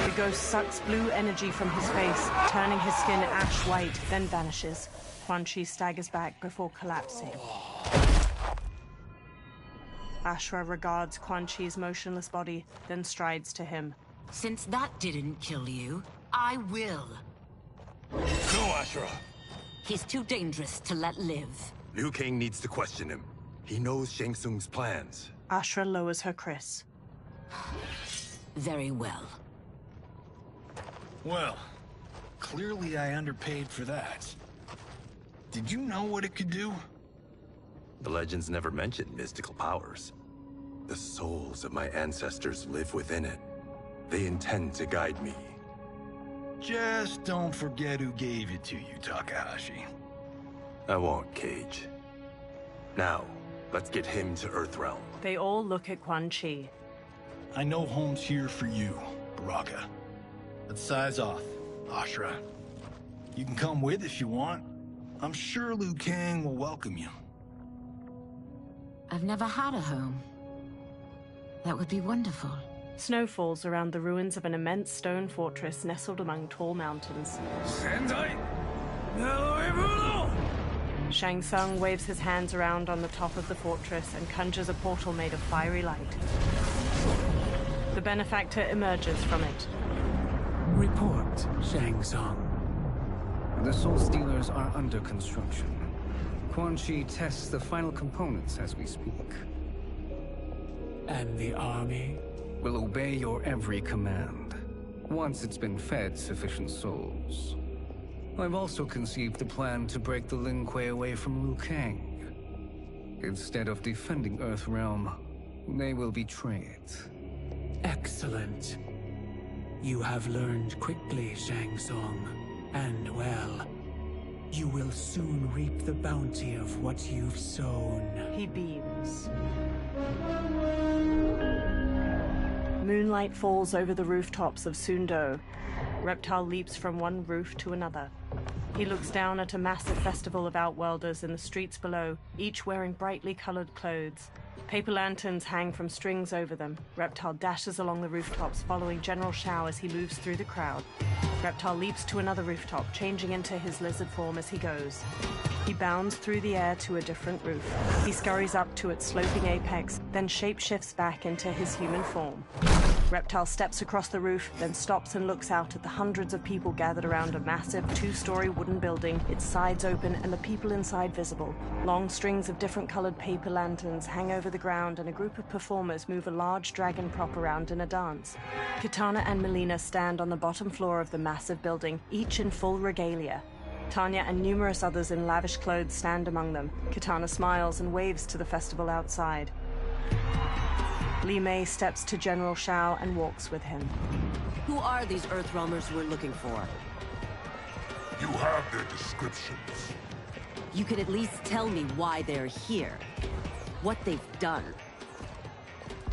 The ghost sucks blue energy from his face, turning his skin ash white, then vanishes. Quan Chi staggers back before collapsing. Ashra regards Quan Chi's motionless body, then strides to him. Since that didn't kill you, I will. No, Ashra! He's too dangerous to let live. Liu Kang needs to question him. He knows Shang Tsung's plans. Ashra lowers her kriss. Very well. Well, clearly I underpaid for that. Did you know what it could do? The legends never mentioned mystical powers. The souls of my ancestors live within it. They intend to guide me. Just don't forget who gave it to you, Takahashi. I won't, Cage. Now, let's get him to Earthrealm. They all look at Quan Chi. I know home's here for you, Baraka. Let's size off, Ashra. You can come with if you want. I'm sure Liu Kang will welcome you. I've never had a home. That would be wonderful. Snow falls around the ruins of an immense stone fortress nestled among tall mountains. Shang Tsung waves his hands around on the top of the fortress and conjures a portal made of fiery light. The benefactor emerges from it. Report, Shang Tsung. The Soul Stealers are under construction. Quan Chi tests the final components as we speak. And the army? Will obey your every command, once it's been fed sufficient souls. I've also conceived a plan to break the Lin Kuei away from Liu Kang. Instead of defending Earthrealm, they will betray it. Excellent. You have learned quickly, Shang Tsung, and well. You will soon reap the bounty of what you've sown. He beams. Moonlight falls over the rooftops of Sundo. Reptile leaps from one roof to another. He looks down at a massive festival of Outworlders in the streets below, each wearing brightly colored clothes. Paper lanterns hang from strings over them. Reptile dashes along the rooftops, following General Shao as he moves through the crowd. Reptile leaps to another rooftop, changing into his lizard form as he goes. He bounds through the air to a different roof. He scurries up to its sloping apex, then shapeshifts back into his human form. Reptile steps across the roof, then stops and looks out at the hundreds of people gathered around a massive two-story wooden building, its sides open and the people inside visible. Long strings of different colored paper lanterns hang over the ground and a group of performers move a large dragon prop around in a dance. Kitana and Melina stand on the bottom floor of the massive building, each in full regalia. Tanya and numerous others in lavish clothes stand among them. Kitana smiles and waves to the festival outside. Li Mei steps to General Shao and walks with him. Who are these Earthrealmers we're looking for? You have their descriptions. You can at least tell me why they're here. What they've done.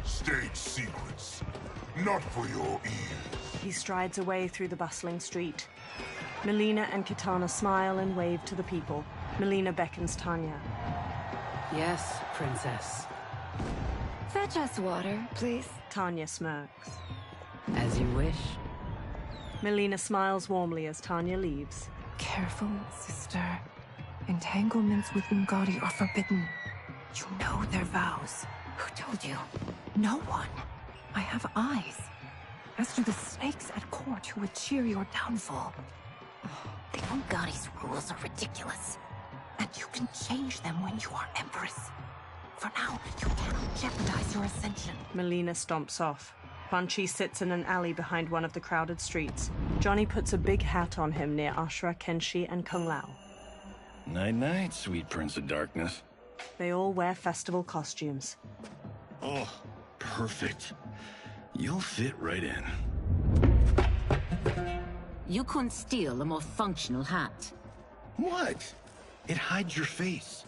State secrets. Not for your ears. He strides away through the bustling street. Melina and Kitana smile and wave to the people. Melina beckons Tanya. Yes, Princess. Fetch us water, please. Tanya smirks. As you wish. Melina smiles warmly as Tanya leaves. Careful, sister. Entanglements with Umgadi are forbidden. You know their vows. Who told you? No one. I have eyes. As do the snakes at court who would cheer your downfall. The Umgadi's rules are ridiculous. And you can change them when you are Empress. For now, you cannot jeopardize your ascension. Melina stomps off. Quan Chi sits in an alley behind one of the crowded streets. Johnny puts a big hat on him near Ashura, Kenshi, and Kung Lao. Night-night, sweet Prince of Darkness. They all wear festival costumes. Oh, perfect. You'll fit right in. You couldn't steal a more functional hat. What? It hides your face.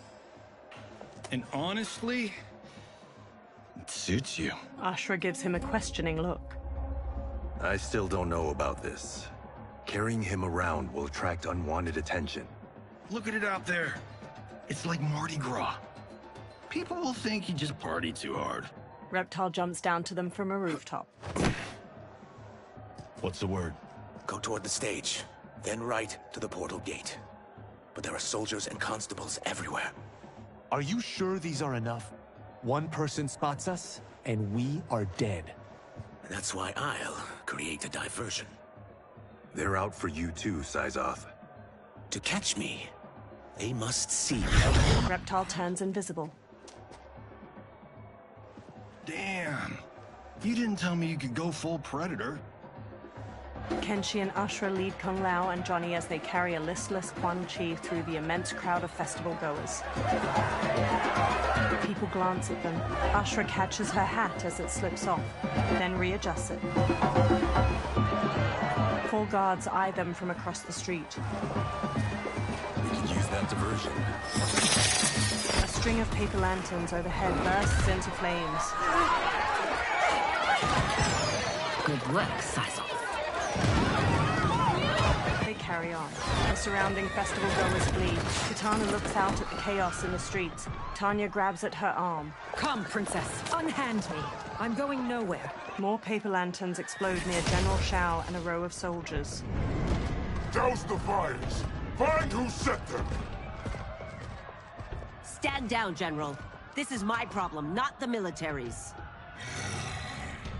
And honestly, it suits you. Ashura gives him a questioning look. I still don't know about this. Carrying him around will attract unwanted attention. Look at it out there. It's like Mardi Gras. People will think you just party too hard. Reptile jumps down to them from a rooftop. What's the word? Go toward the stage, then right to the portal gate. But there are soldiers and constables everywhere. Are you sure these are enough? One person spots us, and we are dead. That's why I'll create a diversion. They're out for you too, Syzoth. To catch me, they must see. Reptile turns invisible. Damn. You didn't tell me you could go full Predator. Kenshi and Ashura lead Kung Lao and Johnny as they carry a listless Quan Chi through the immense crowd of festival goers. People glance at them. Ashura catches her hat as it slips off, then readjusts it. 4 guards eye them from across the street. We can use that diversion. A string of paper lanterns overhead bursts into flames. Good work, Syzoth. They carry on. The surrounding festival goers flee. Katana looks out at the chaos in the streets. Tanya grabs at her arm. Come, princess. Unhand me. I'm going nowhere. More paper lanterns explode near General Shao and a row of soldiers. Douse the fires! Find who set them! Stand down, General. This is my problem, not the military's.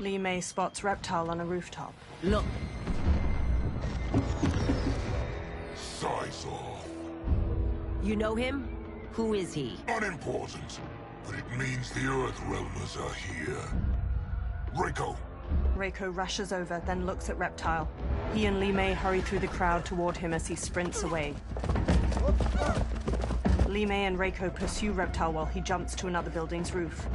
Li Mei spots Reptile on a rooftop. Look. Syzoth. You know him? Who is he? Unimportant, but it means the Earth Realmers are here. Reiko. Reiko rushes over, then looks at Reptile. He and Li Mei hurry through the crowd toward him as he sprints away. Li Mei and Reiko pursue Reptile while he jumps to another building's roof.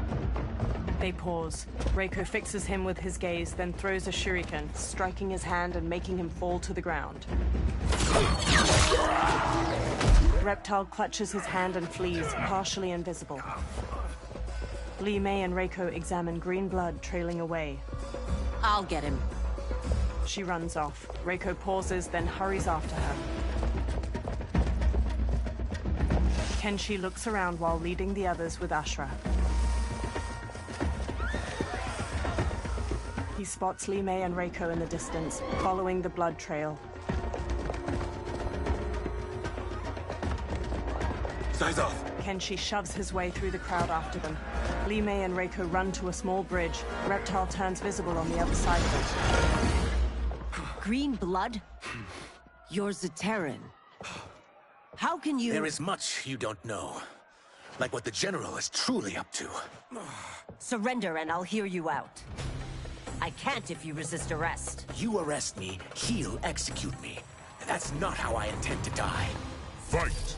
They pause. Reiko fixes him with his gaze, then throws a shuriken, striking his hand and making him fall to the ground. Reptile clutches his hand and flees, partially invisible. Li Mei and Reiko examine green blood trailing away. I'll get him. She runs off. Reiko pauses, then hurries after her. Kenshi looks around while leading the others with Ashura. He spots Li Mei and Reiko in the distance, following the blood trail. Syzoth! Kenshi shoves his way through the crowd after them. Li Mei and Reiko run to a small bridge. Reptile turns visible on the other side of it. Green blood? You're Zaterran. How can you— There is much you don't know. Like what the General is truly up to. Surrender and I'll hear you out. I can't if you resist arrest. You arrest me, he'll execute me. And that's not how I intend to die. Fight!